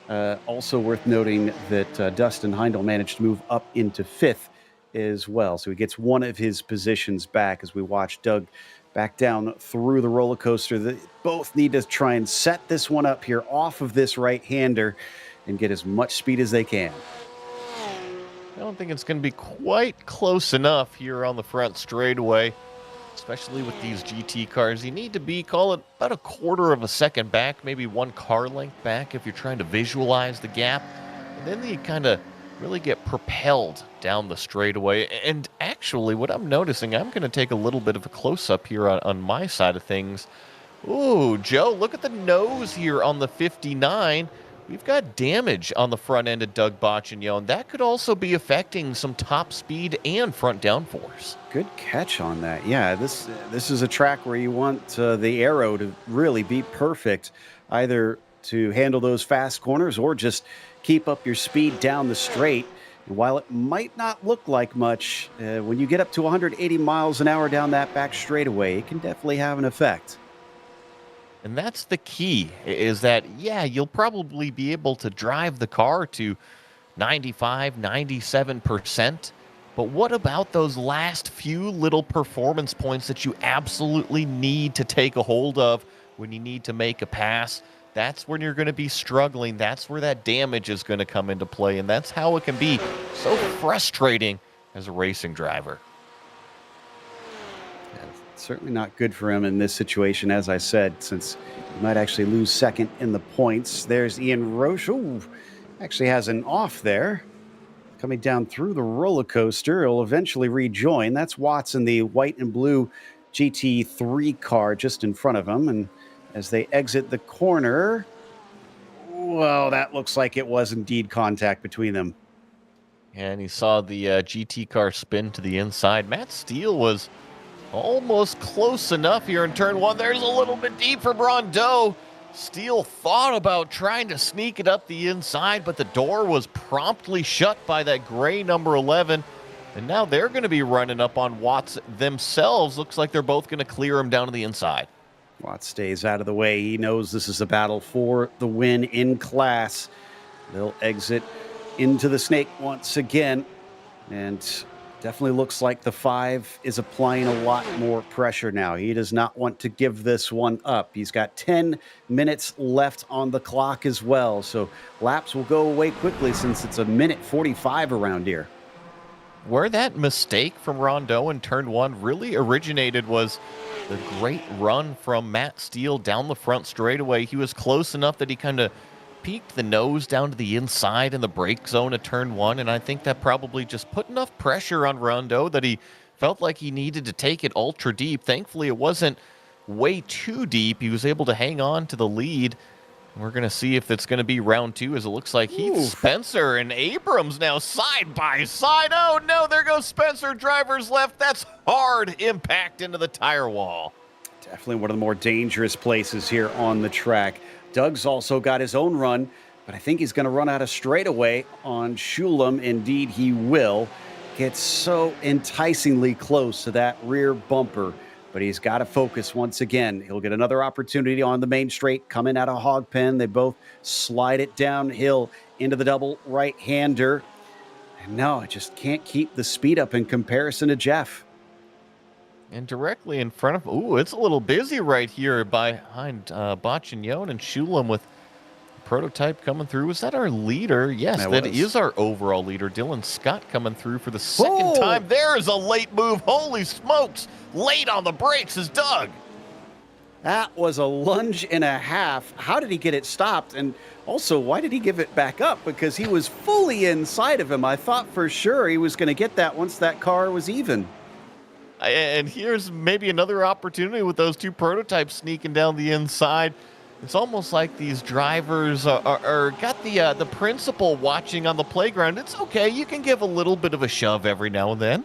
also worth noting that Dustin Heindel managed to move up into 5th as well. So he gets one of his positions back as we watch Doug back down through the roller coaster. They both need to try and set this one up here off of this right-hander and get as much speed as they can. I don't think it's going to be quite close enough here on the front straightaway, especially with these GT cars. You need to be, call it, about a quarter of a second back, maybe 1 car length back if you're trying to visualize the gap. And then you kind of really get propelled down the straightaway. And actually, what I'm noticing, I'm going to take a little bit of a close-up here on my side of things. Ooh, Joe, look at the nose here on the 59. We've got damage on the front end of Doug Boccignone. That could also be affecting some top speed and front downforce. Good catch on that. Yeah, this is a track where you want the aero to really be perfect, either to handle those fast corners or just keep up your speed down the straight. And while it might not look like much, when you get up to 180 miles an hour down that back straightaway, it can definitely have an effect. And that's the key, is that, yeah, you'll probably be able to drive the car to 95, 97%. But what about those last few little performance points that you absolutely need to take a hold of when you need to make a pass? That's when you're going to be struggling. That's where that damage is going to come into play. And that's how it can be so frustrating as a racing driver. Yeah, certainly not good for him in this situation, as I said, since he might actually lose second in the points. There's Ian Roche. Ooh, actually has an off there. Coming down through the roller coaster. He'll eventually rejoin. That's Watts in the white and blue GT3 car just in front of him. And as they exit the corner, well, that looks like it was indeed contact between them. And he saw the GT car spin to the inside. Matt Steele was almost close enough here in turn one. There's a little bit deep from Rondeau. Steele thought about trying to sneak it up the inside, but the door was promptly shut by that gray number 11. And now they're going to be running up on Watts themselves. Looks like they're both going to clear him down to the inside. Watts stays out of the way. He knows this is a battle for the win in class. They'll exit into the snake once again. And definitely looks like the 5 is applying a lot more pressure now. He does not want to give this one up. He's got 10 minutes left on the clock as well. So laps will go away quickly since it's a minute 45 around here. Where that mistake from Rondeau in turn one really originated was the great run from Matt Steele down the front straightaway. He was close enough that he kind of peeked the nose down to the inside in the brake zone of turn one, and I think that probably just put enough pressure on Rondeau that he felt like he needed to take it ultra deep. Thankfully, it wasn't way too deep. He was able to hang on to the lead. We're going to see if it's going to be round two, as it looks like Heath Spencer and Abrams now side by side. Oh, no, there goes Spencer. Driver's left. That's hard impact into the tire wall. Definitely one of the more dangerous places here on the track. Doug's also got his own run, but I think he's going to run out of straightaway on Shulam. Indeed, he will. Gets so enticingly close to that rear bumper. But he's got to focus once again. He'll get another opportunity on the main straight coming out of Hog Pen. They both slide it downhill into the double right-hander. And no, I just can't keep the speed up in comparison to Jeff. And directly in front of, it's a little busy right here behind Bacignon and Shulam with prototype coming through. Is that our leader? Yes, that is our overall leader. Dylan Scott coming through for the second time. There's a late move. Holy smokes. Late on the brakes is Doug. That was a lunge and a half. How did he get it stopped? And also, why did he give it back up? Because he was fully inside of him. I thought for sure he was going to get that once that car was even. And here's maybe another opportunity with those two prototypes sneaking down the inside. It's almost like these drivers are got the principal watching on the playground. It's okay. You can give a little bit of a shove every now and then.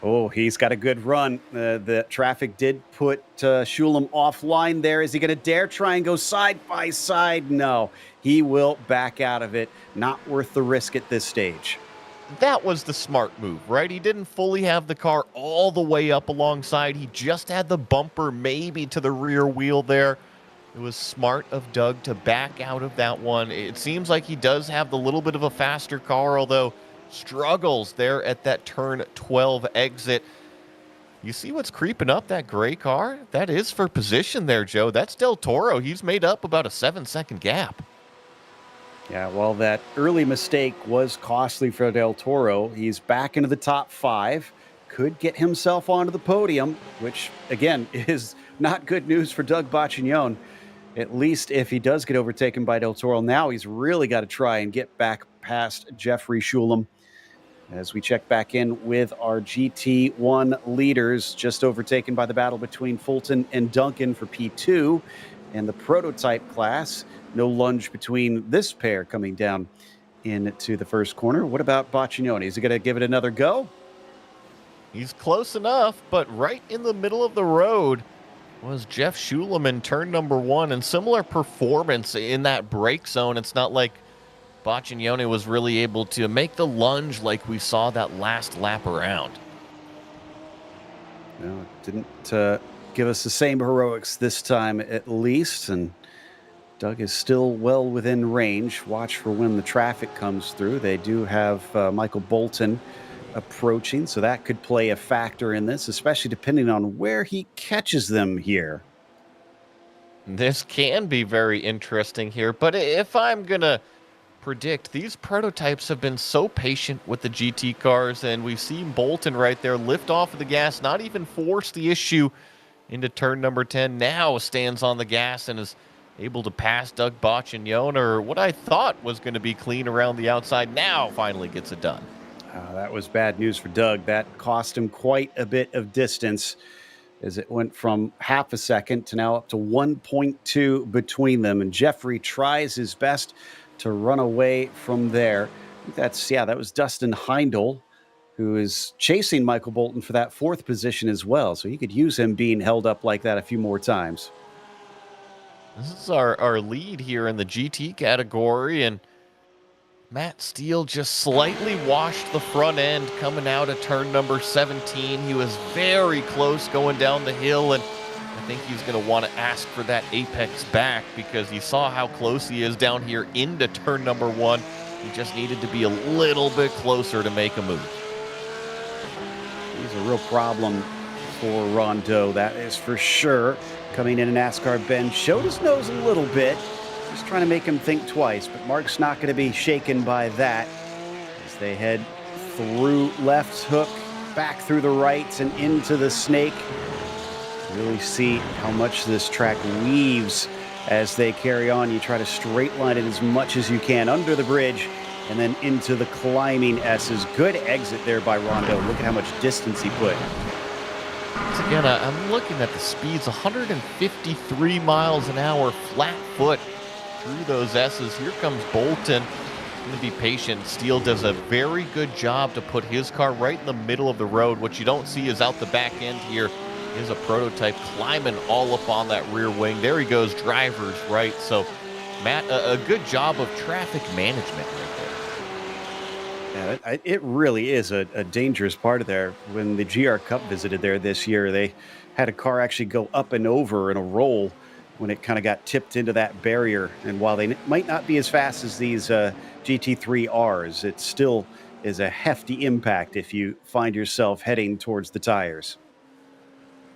Oh, he's got a good run. The traffic did put Shulam offline there. Is he going to dare try and go side by side? No, he will back out of it. Not worth the risk at this stage. That was the smart move, right? He didn't fully have the car all the way up alongside. He just had the bumper maybe to the rear wheel there. It was smart of Doug to back out of that one. It seems like he does have the little bit of a faster car, although struggles there at that turn 12 exit. You see what's creeping up that gray car? That is for position there, Joe. That's Del Toro. He's made up about a 7-second gap. Yeah, well, that early mistake was costly for Del Toro. He's back into the top 5, could get himself onto the podium, which, again, is not good news for Doug Bacignon. At least if he does get overtaken by Del Toro, now he's really got to try and get back past Jeffrey Shulam. As we check back in with our GT1 leaders, just overtaken by the battle between Fulton and Duncan for P2 and the prototype class. No lunge between this pair coming down into the first corner. What about Bacignon? Is he going to give it another go? He's close enough, but right in the middle of the road was Jeff Shulam in turn number 1, and similar performance in that brake zone. It's not like Bacignon was really able to make the lunge like we saw that last lap around. No, didn't give us the same heroics this time at least, and Doug is still well within range. Watch for when the traffic comes through. They do have Michael Bolton approaching, so that could play a factor in this, especially depending on where he catches them here. This can be very interesting here, but if I'm going to predict, these prototypes have been so patient with the GT cars, and we've seen Bolton right there lift off of the gas, not even force the issue into turn number 10, now stands on the gas and is able to pass Doug Bacignon, or what I thought was going to be clean around the outside, now finally gets it done. That was bad news for Doug. That cost him quite a bit of distance as it went from half a second to now up to 1.2 between them. And Jeffrey tries his best to run away from there. That was Dustin Heindel, who is chasing Michael Bolton for that 4th position as well. So he could use him being held up like that a few more times. This is our lead here in the GT category, and Matt Steele just slightly washed the front end coming out of turn number 17. He was very close going down the hill, and I think he's going to want to ask for that apex back because he saw how close he is down here into turn number 1. He just needed to be a little bit closer to make a move. He's a real problem for Rondeau, that is for sure. Coming in NASCAR, Ben showed his nose a little bit, just trying to make him think twice, but Mark's not going to be shaken by that as they head through left hook, back through the rights and into the snake. Really see how much this track weaves as they carry on. You try to straight line it as much as you can under the bridge and then into the climbing S's. Good exit there by Rondeau. Look at how much distance he put. Once again, I'm looking at the speeds, 153 miles an hour, flat foot through those S's. Here comes Bolton. He's going to be patient. Steele does a very good job to put his car right in the middle of the road. What you don't see is out the back end here is a prototype climbing all up on that rear wing. There he goes, driver's right. So, Matt, a good job of traffic management right there. Yeah, it really is a dangerous part of there. When the GR Cup visited there this year, they had a car actually go up and over in a roll when it kind of got tipped into that barrier. And while they might not be as fast as these GT3Rs, it still is a hefty impact if you find yourself heading towards the tires.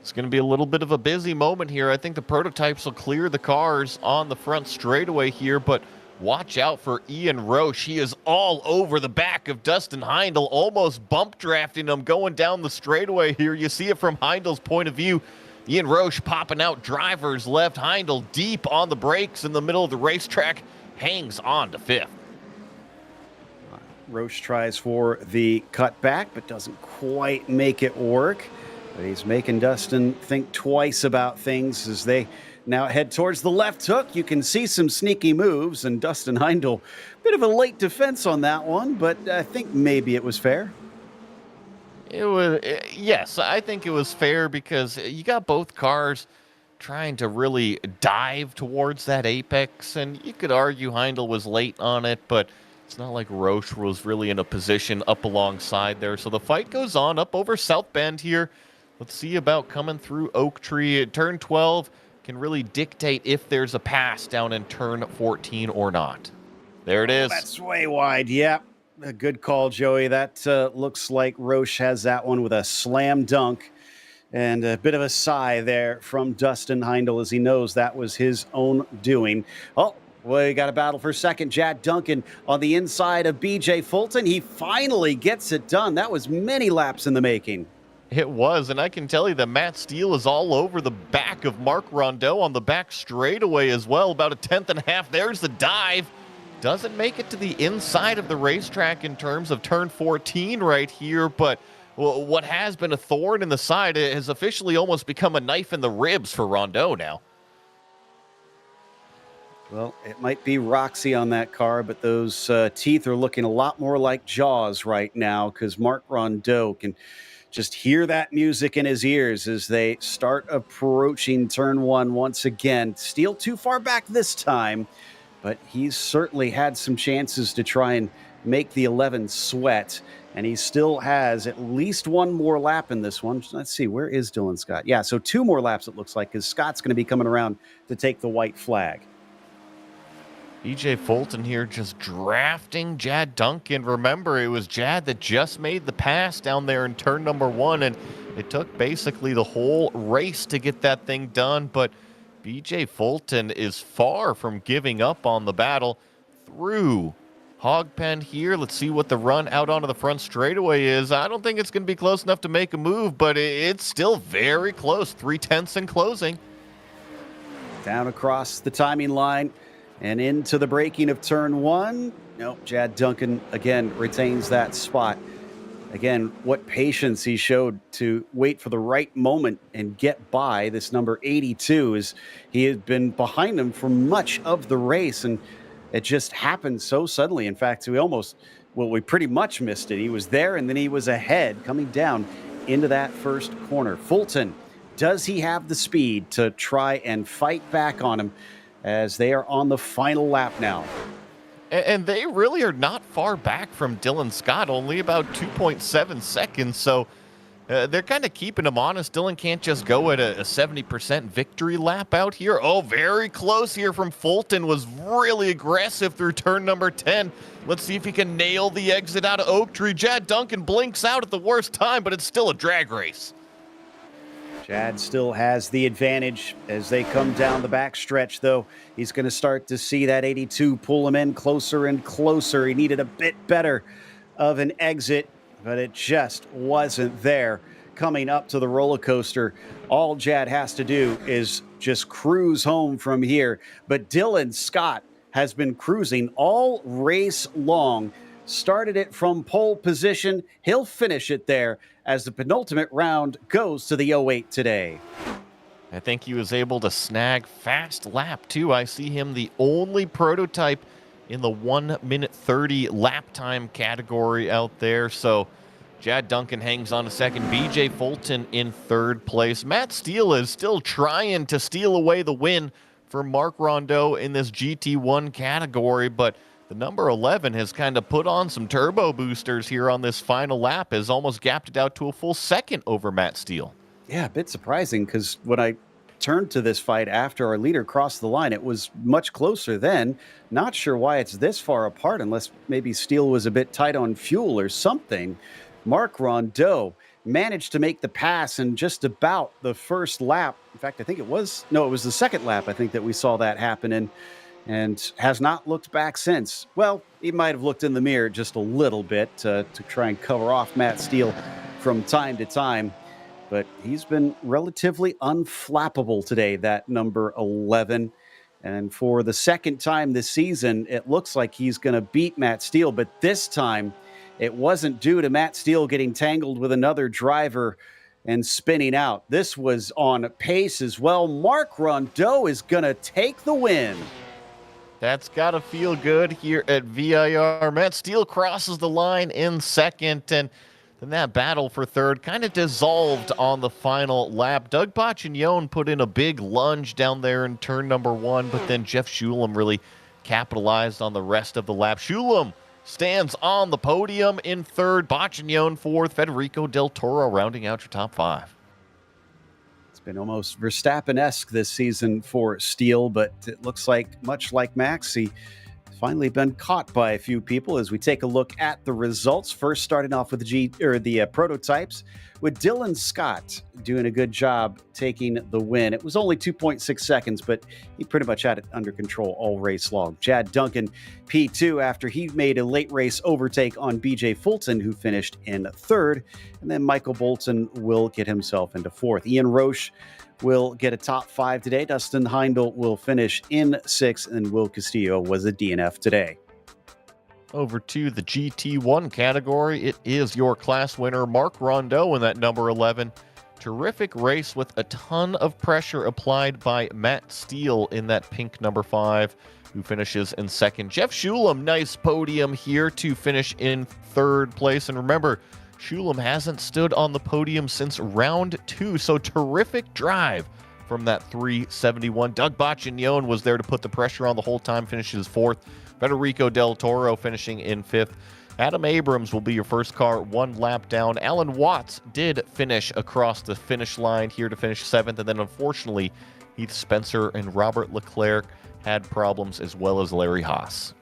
It's going to be a little bit of a busy moment here. I think the prototypes will clear the cars on the front straightaway here, but watch out for Ian Roche. He is all over the back of Dustin Heindel, almost bump drafting him going down the straightaway here. You see it from Heindel's point of view. Ian Roche popping out driver's left. Heindel deep on the brakes in the middle of the racetrack, hangs on to 5th. Roche tries for the cutback, but doesn't quite make it work. But he's making Dustin think twice about things as they now head towards the left hook. You can see some sneaky moves, and Dustin Heindel, bit of a late defense on that one, but I think maybe it was fair. It was, yes, I think it was fair because you got both cars trying to really dive towards that apex, and you could argue Heindel was late on it, but it's not like Roche was really in a position up alongside there. So the fight goes on up over South Bend here. Let's see about coming through Oak Tree. Turn 12 can really dictate if there's a pass down in turn 14 or not. There it is. That's way wide. Yep. A good call, Joey. That looks like Roche has that one with a slam dunk. And a bit of a sigh there from Dustin Heindel as he knows that was his own doing. Oh, we got a battle for second. Jad Duncan on the inside of BJ Fulton. He finally gets it done. That was many laps in the making. It was, and I can tell you that Matt Steele is all over the back of Mark Rondeau on the back straightaway as well, about a 10.5. There's the dive. Doesn't make it to the inside of the racetrack in terms of turn 14 right here, but what has been a thorn in the side has officially almost become a knife in the ribs for Rondeau now. Well, it might be Roxy on that car, but those teeth are looking a lot more like Jaws right now because Mark Rondeau can just hear that music in his ears as they start approaching turn 1 once again. Steele too far back this time, but he's certainly had some chances to try and make the 11 sweat, and he still has at least one more lap in this one. Let's see, where is Dylan Scott? Yeah, so 2 more laps it looks like, because Scott's going to be coming around to take the white flag. BJ Fulton here just drafting Jad Duncan. Remember, it was Jad that just made the pass down there in turn number 1, and it took basically the whole race to get that thing done, but BJ Fulton is far from giving up on the battle through Hogpen here. Let's see what the run out onto the front straightaway is. I don't think it's going to be close enough to make a move, but it's still very close. 3/10 in closing. Down across the timing line and into the braking of turn 1. Nope, Jad Duncan again retains that spot. Again, what patience he showed to wait for the right moment and get by this number 82 as he had been behind him for much of the race, and it just happened so suddenly. In fact, we almost well, we pretty much missed it. He was there, and then he was ahead coming down into that first corner. Fulton, does he have the speed to try and fight back on him as they are on the final lap now? And they really are not far back from Dylan Scott, only about 2.7 seconds. So they're kind of keeping him honest. Dylan can't just go at a 70% victory lap out here. Oh, very close here from Fulton. Was really aggressive through turn number 10. Let's see if he can nail the exit out of Oak Tree. Chad Duncan blinks out at the worst time, but it's still a drag race. Chad still has the advantage as they come down the back stretch, though. He's going to start to see that 82 pull him in closer and closer. He needed a bit better of an exit, but it just wasn't there. Coming up to the roller coaster, all Chad has to do is just cruise home from here. But Dylan Scott has been cruising all race long. Started it from pole position. He'll finish it there as the penultimate round goes to the 08 today. I think he was able to snag fast lap, too. I see him the only prototype in the 1 minute 30 lap time category out there. So Chad Duncan hangs on a second. BJ Fulton in third place. Matt Steele is still trying to steal away the win for Mark Rondeau in this GT1 category, but the number 11 has kind of put on some turbo boosters here on this final lap, has almost gapped it out to a full second over Matt Steele. Yeah, a bit surprising because when I turned to this fight after our leader crossed the line, it was much closer then. Not sure why it's this far apart unless maybe Steele was a bit tight on fuel or something. Mark Rondeau managed to make the pass in just about the first lap. In fact, I think it was the second lap, I think, that we saw that happen in, and has not looked back since. Well, he might have looked in the mirror just a little bit to try and cover off Matt Steele from time to time, but he's been relatively unflappable today, that number 11. And for the second time this season, it looks like he's going to beat Matt Steele, but this time it wasn't due to Matt Steele getting tangled with another driver and spinning out. This was on pace as well. Mark Rondeau is going to take the win. That's got to feel good here at VIR. Matt Steele crosses the line in second, and then that battle for third kind of dissolved on the final lap. Doug Bacchignone put in a big lunge down there in turn number 1, but then Jeff Schulem really capitalized on the rest of the lap. Schulem stands on the podium in third, Bacchignone fourth, Federico Del Toro rounding out your top 5. Been almost Verstappen-esque this season for Steele, but it looks like, much like Max, he finally been caught by a few people as we take a look at the results. First, starting off with the prototypes, with Dylan Scott doing a good job taking the win. It was only 2.6 seconds, but he pretty much had it under control all race long. Chad Duncan, P2, after he made a late race overtake on BJ Fulton, who finished in third. And then Michael Bolton will get himself into fourth. Ian Roche will get a top 5 today. Dustin Heindel will finish in 6th, and Will Castillo was a DNF today. Over to the GT1 category, it is your class winner, Mark Rondeau, in that number 11. Terrific race with a ton of pressure applied by Matt Steele in that pink number 5, who finishes in second. Jeff Schulem, nice podium here to finish in third place. And remember, Schulem hasn't stood on the podium since round 2, so terrific drive from that 371. Doug Bacchignone was there to put the pressure on the whole time, finishes 4th. Federico Del Toro finishing in 5th. Adam Abrams will be your first car, 1 lap down. Alan Watts did finish across the finish line here to finish 7th, and then unfortunately, Heath Spencer and Robert Leclerc had problems, as well as Larry Haas.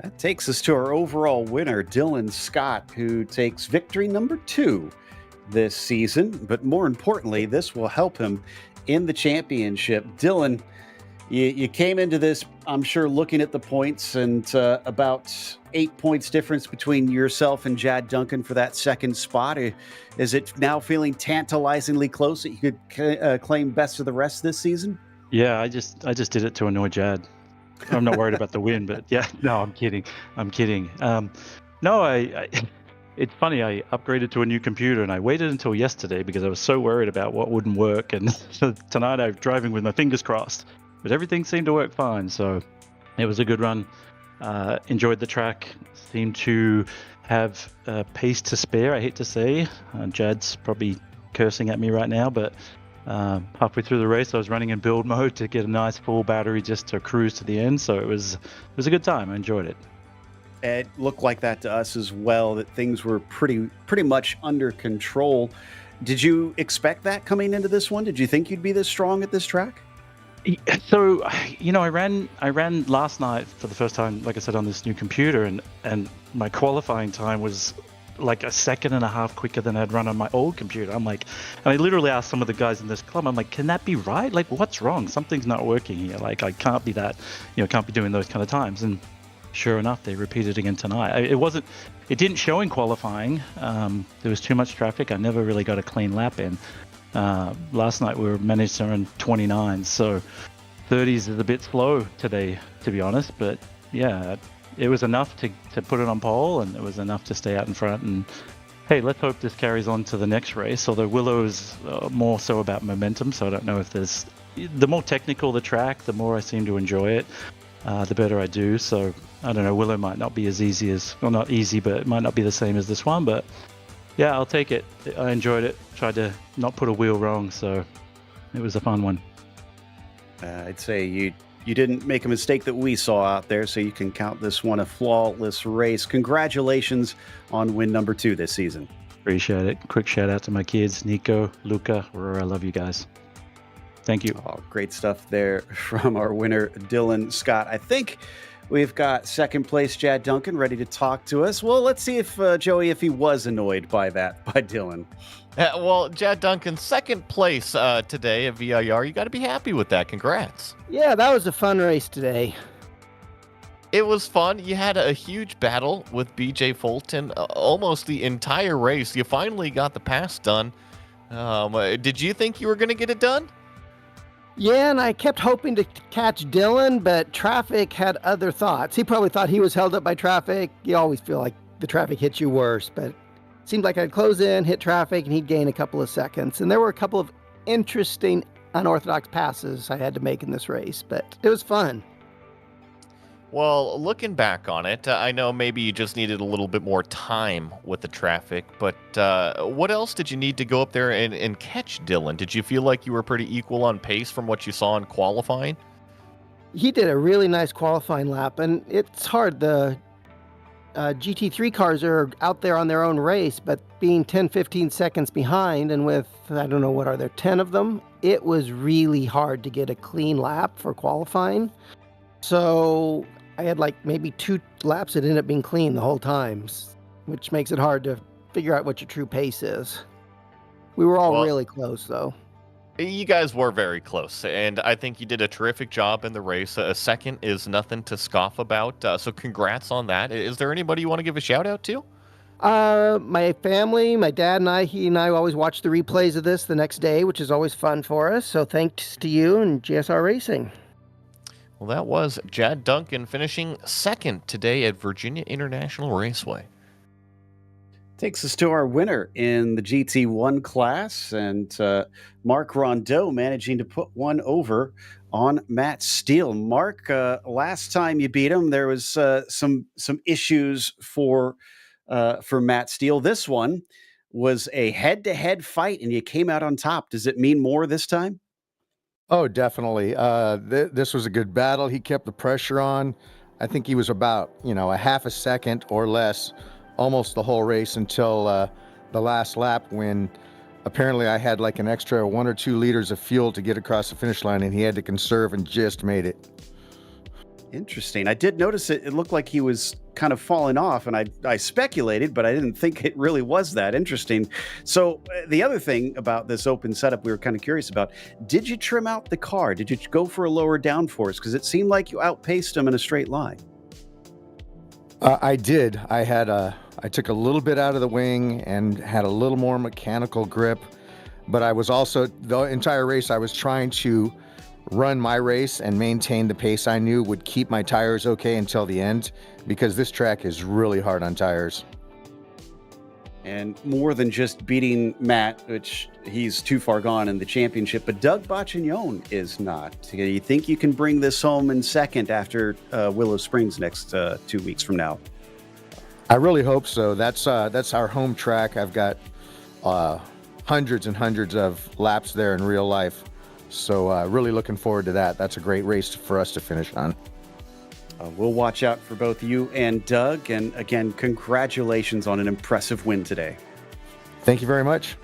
That takes us to our overall winner, Dylan Scott, who takes victory number 2 this season. But more importantly, this will help him in the championship. Dylan, you came into this, I'm sure, looking at the points, and about 8 points difference between yourself and Chad Duncan for that second spot. Is it now feeling tantalizingly close that you could claim best of the rest this season? Yeah, I just did it to annoy Chad. I'm not worried about the win, but yeah, no, I'm kidding. No, it's funny. I upgraded to a new computer and I waited until yesterday because I was so worried about what wouldn't work. And so tonight I'm driving with my fingers crossed, but everything seemed to work fine. So it was a good run. Enjoyed the track. Seemed to have pace to spare, I hate to say. Jad's probably cursing at me right now, but halfway through the race I was running in build mode to get a nice full battery just to cruise to the end, so it was a good time. I enjoyed it. It looked like that to us as well, that things were pretty much under control. Did you expect that coming into this one? Did you think you'd be this strong at this track? So, I ran last night for the first time, like I said, on this new computer, and my qualifying time was like a second and a half quicker than I'd run on my old computer. I'm like, and I literally asked some of the guys in this club, I'm like, can that be right? Like, what's wrong? Something's not working here. Like, I can't be that, can't be doing those kind of times. And sure enough, they repeated again tonight. It didn't show in qualifying. There was too much traffic. I never really got a clean lap in. Last night we managed to run 29, so 30s is a bit slow today, to be honest. But yeah, it was enough to put it on pole, and it was enough to stay out in front. And hey, let's hope this carries on to the next race. Although Willow is more so about momentum, so I don't know if there's... The more technical the track, the more I seem to enjoy it, the better I do. So I don't know, Willow might not be as easy as... Well, not easy, but it might not be the same as this one, but yeah, I'll take it. I enjoyed it. Tried to not put a wheel wrong, so it was a fun one. I'd say you didn't make a mistake that we saw out there, so you can count this one a flawless race. Congratulations on win number 2 this season. Appreciate it. Quick shout out to my kids, Nico, Luca, Aurora. I love you guys. Thank you. Oh, great stuff there from our winner, Dylan Scott. I think we've got second place Jad Duncan ready to talk to us. Well, let's see if Joey, if he was annoyed by that, by Dylan. Well, Jad Duncan, second place today at VIR. You got to be happy with that. Congrats. Yeah, that was a fun race today. It was fun. You had a huge battle with BJ Fulton almost the entire race. You finally got the pass done. Did you think you were going to get it done? Yeah, and I kept hoping to catch Dylan, but traffic had other thoughts. He probably thought he was held up by traffic. You always feel like the traffic hits you worse, but it seemed like I'd close in, hit traffic, and he'd gain a couple of seconds. And there were a couple of interesting, unorthodox passes I had to make in this race, but it was fun. Well, looking back on it, I know maybe you just needed a little bit more time with the traffic, but what else did you need to go up there and catch Dylan? Did you feel like you were pretty equal on pace from what you saw in qualifying? He did a really nice qualifying lap, and it's hard. The GT3 cars are out there on their own race, but being 10, 15 seconds behind, and with, I don't know, what are there, 10 of them, it was really hard to get a clean lap for qualifying. So I had like maybe 2 laps that ended up being clean the whole time, which makes it hard to figure out what your true pace is. We were all really close, though. You guys were very close, and I think you did a terrific job in the race. A second is nothing to scoff about, so congrats on that. Is there anybody you want to give a shout-out to? My family, my dad and I, he and I always watch the replays of this the next day, which is always fun for us, so thanks to you and GSR Racing. Well, that was Jad Duncan finishing second today at Virginia International Raceway. Takes us to our winner in the GT1 class, and Mark Rondeau managing to put one over on Matt Steele. Mark, last time you beat him, there was some issues for Matt Steele. This one was a head-to-head fight, and you came out on top. Does it mean more this time? Oh, definitely. This was a good battle. He kept the pressure on. I think he was about, a half a second or less almost the whole race until the last lap, when apparently I had like an extra 1 or 2 liters of fuel to get across the finish line, and he had to conserve and just made it. Interesting. I did notice it looked like he was kind of falling off, and I speculated, but I didn't think it really was that interesting. So the other thing about this open setup we were kind of curious about, did you trim out the car? Did you go for a lower downforce? Because it seemed like you outpaced him in a straight line. I did. I took a little bit out of the wing and had a little more mechanical grip, but I was also, the entire race, I was trying to run my race and maintain the pace I knew would keep my tires okay until the end, because this track is really hard on tires. And more than just beating Matt, which he's too far gone in the championship, but Doug Bacchignon is not. Do you think you can bring this home in second after Willow Springs next 2 weeks from now? I really hope so. That's our home track. I've got hundreds and hundreds of laps there in real life. So really looking forward to that. That's a great race for us to finish on. We'll watch out for both you and Doug. And again, congratulations on an impressive win today. Thank you very much.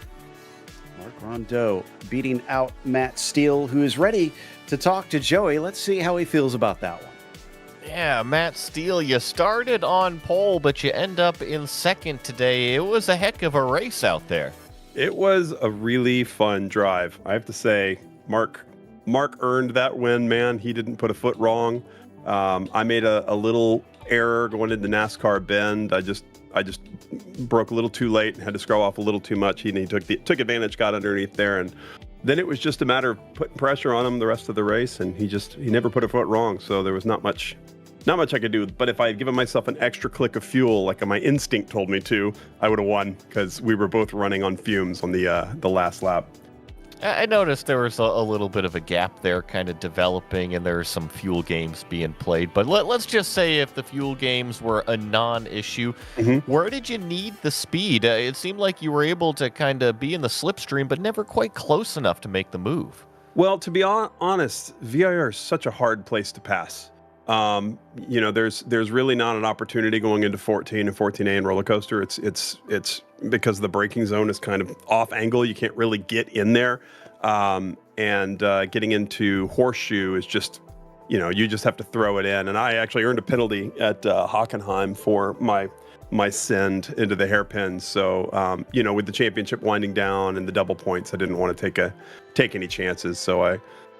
Mark Rondeau beating out Matt Steele, who is ready to talk to Joey. Let's see how he feels about that one. Yeah, Matt Steele, you started on pole, but you end up in second today. It was a heck of a race out there. It was a really fun drive. I have to say, Mark earned that win, man. He didn't put a foot wrong. I made a little error going into NASCAR bend. I just broke a little too late and had to scroll off a little too much. He took advantage, got underneath there, and then it was just a matter of putting pressure on him the rest of the race, and he never put a foot wrong. So there was not much I could do. But if I had given myself an extra click of fuel, like my instinct told me to, I would have won, because we were both running on fumes on the last lap. I noticed there was a little bit of a gap there kind of developing, and there are some fuel games being played. But let's just say if the fuel games were a non-issue, where did you need the speed? It seemed like you were able to kind of be in the slipstream, but never quite close enough to make the move. Well, to be honest, VIR is such a hard place to pass. There's really not an opportunity going into 14 and 14A and roller coaster. It's because the braking zone is kind of off angle. You can't really get in there. And getting into horseshoe is just, you just have to throw it in. And I actually earned a penalty at Hockenheim for my send into the hairpins. So, with the championship winding down and the double points, I didn't want to take any chances. So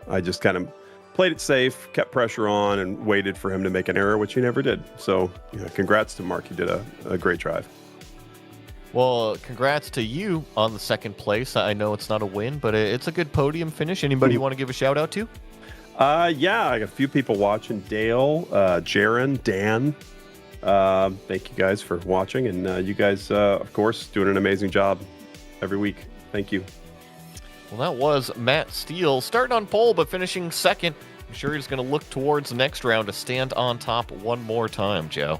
I just kind of played it safe, kept pressure on, and waited for him to make an error, which he never did. So, congrats to Mark. He did a great drive. Well, congrats to you on the second place. I know it's not a win, but it's a good podium finish. Anybody you want to give a shout out to? Yeah, I got a few people watching. Dale, Jaron, Dan. Thank you guys for watching, and you guys, of course, doing an amazing job every week. Thank you. Well, that was Matt Steele, starting on pole but finishing second. I'm sure he's going to look towards the next round to stand on top one more time, Joe.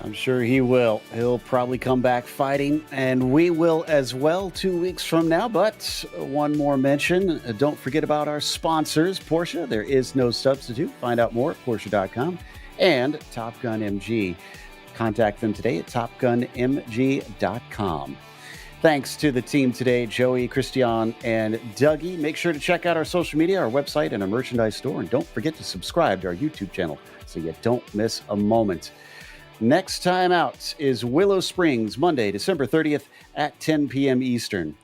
I'm sure he will. He'll probably come back fighting, and we will as well 2 weeks from now. But one more mention, don't forget about our sponsors, Porsche. There is no substitute. Find out more at Porsche.com, and Top Gun MG. Contact them today at TopGunMG.com. Thanks to the team today, Joey, Christian, and Dougie. Make sure to check out our social media, our website, and our merchandise store. And don't forget to subscribe to our YouTube channel so you don't miss a moment. Next time out is Willow Springs, Monday, December 30th at 10 p.m. Eastern.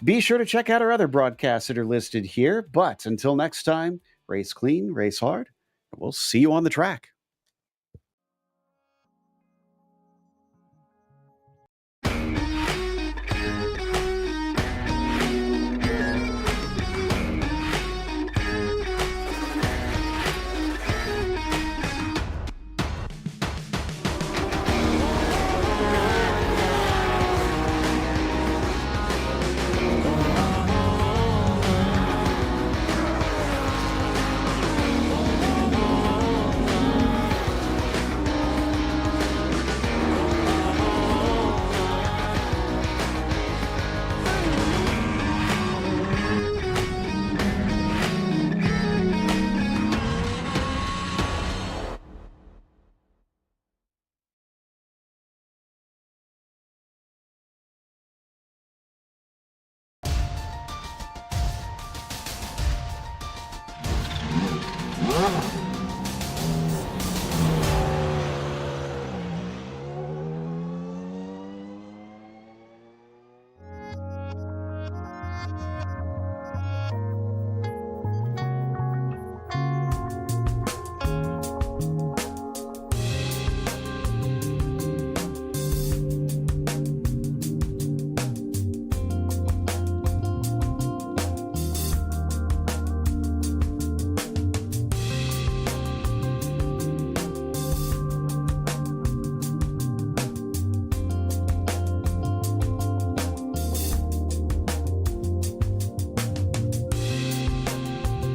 Be sure to check out our other broadcasts that are listed here. But until next time, race clean, race hard, and we'll see you on the track.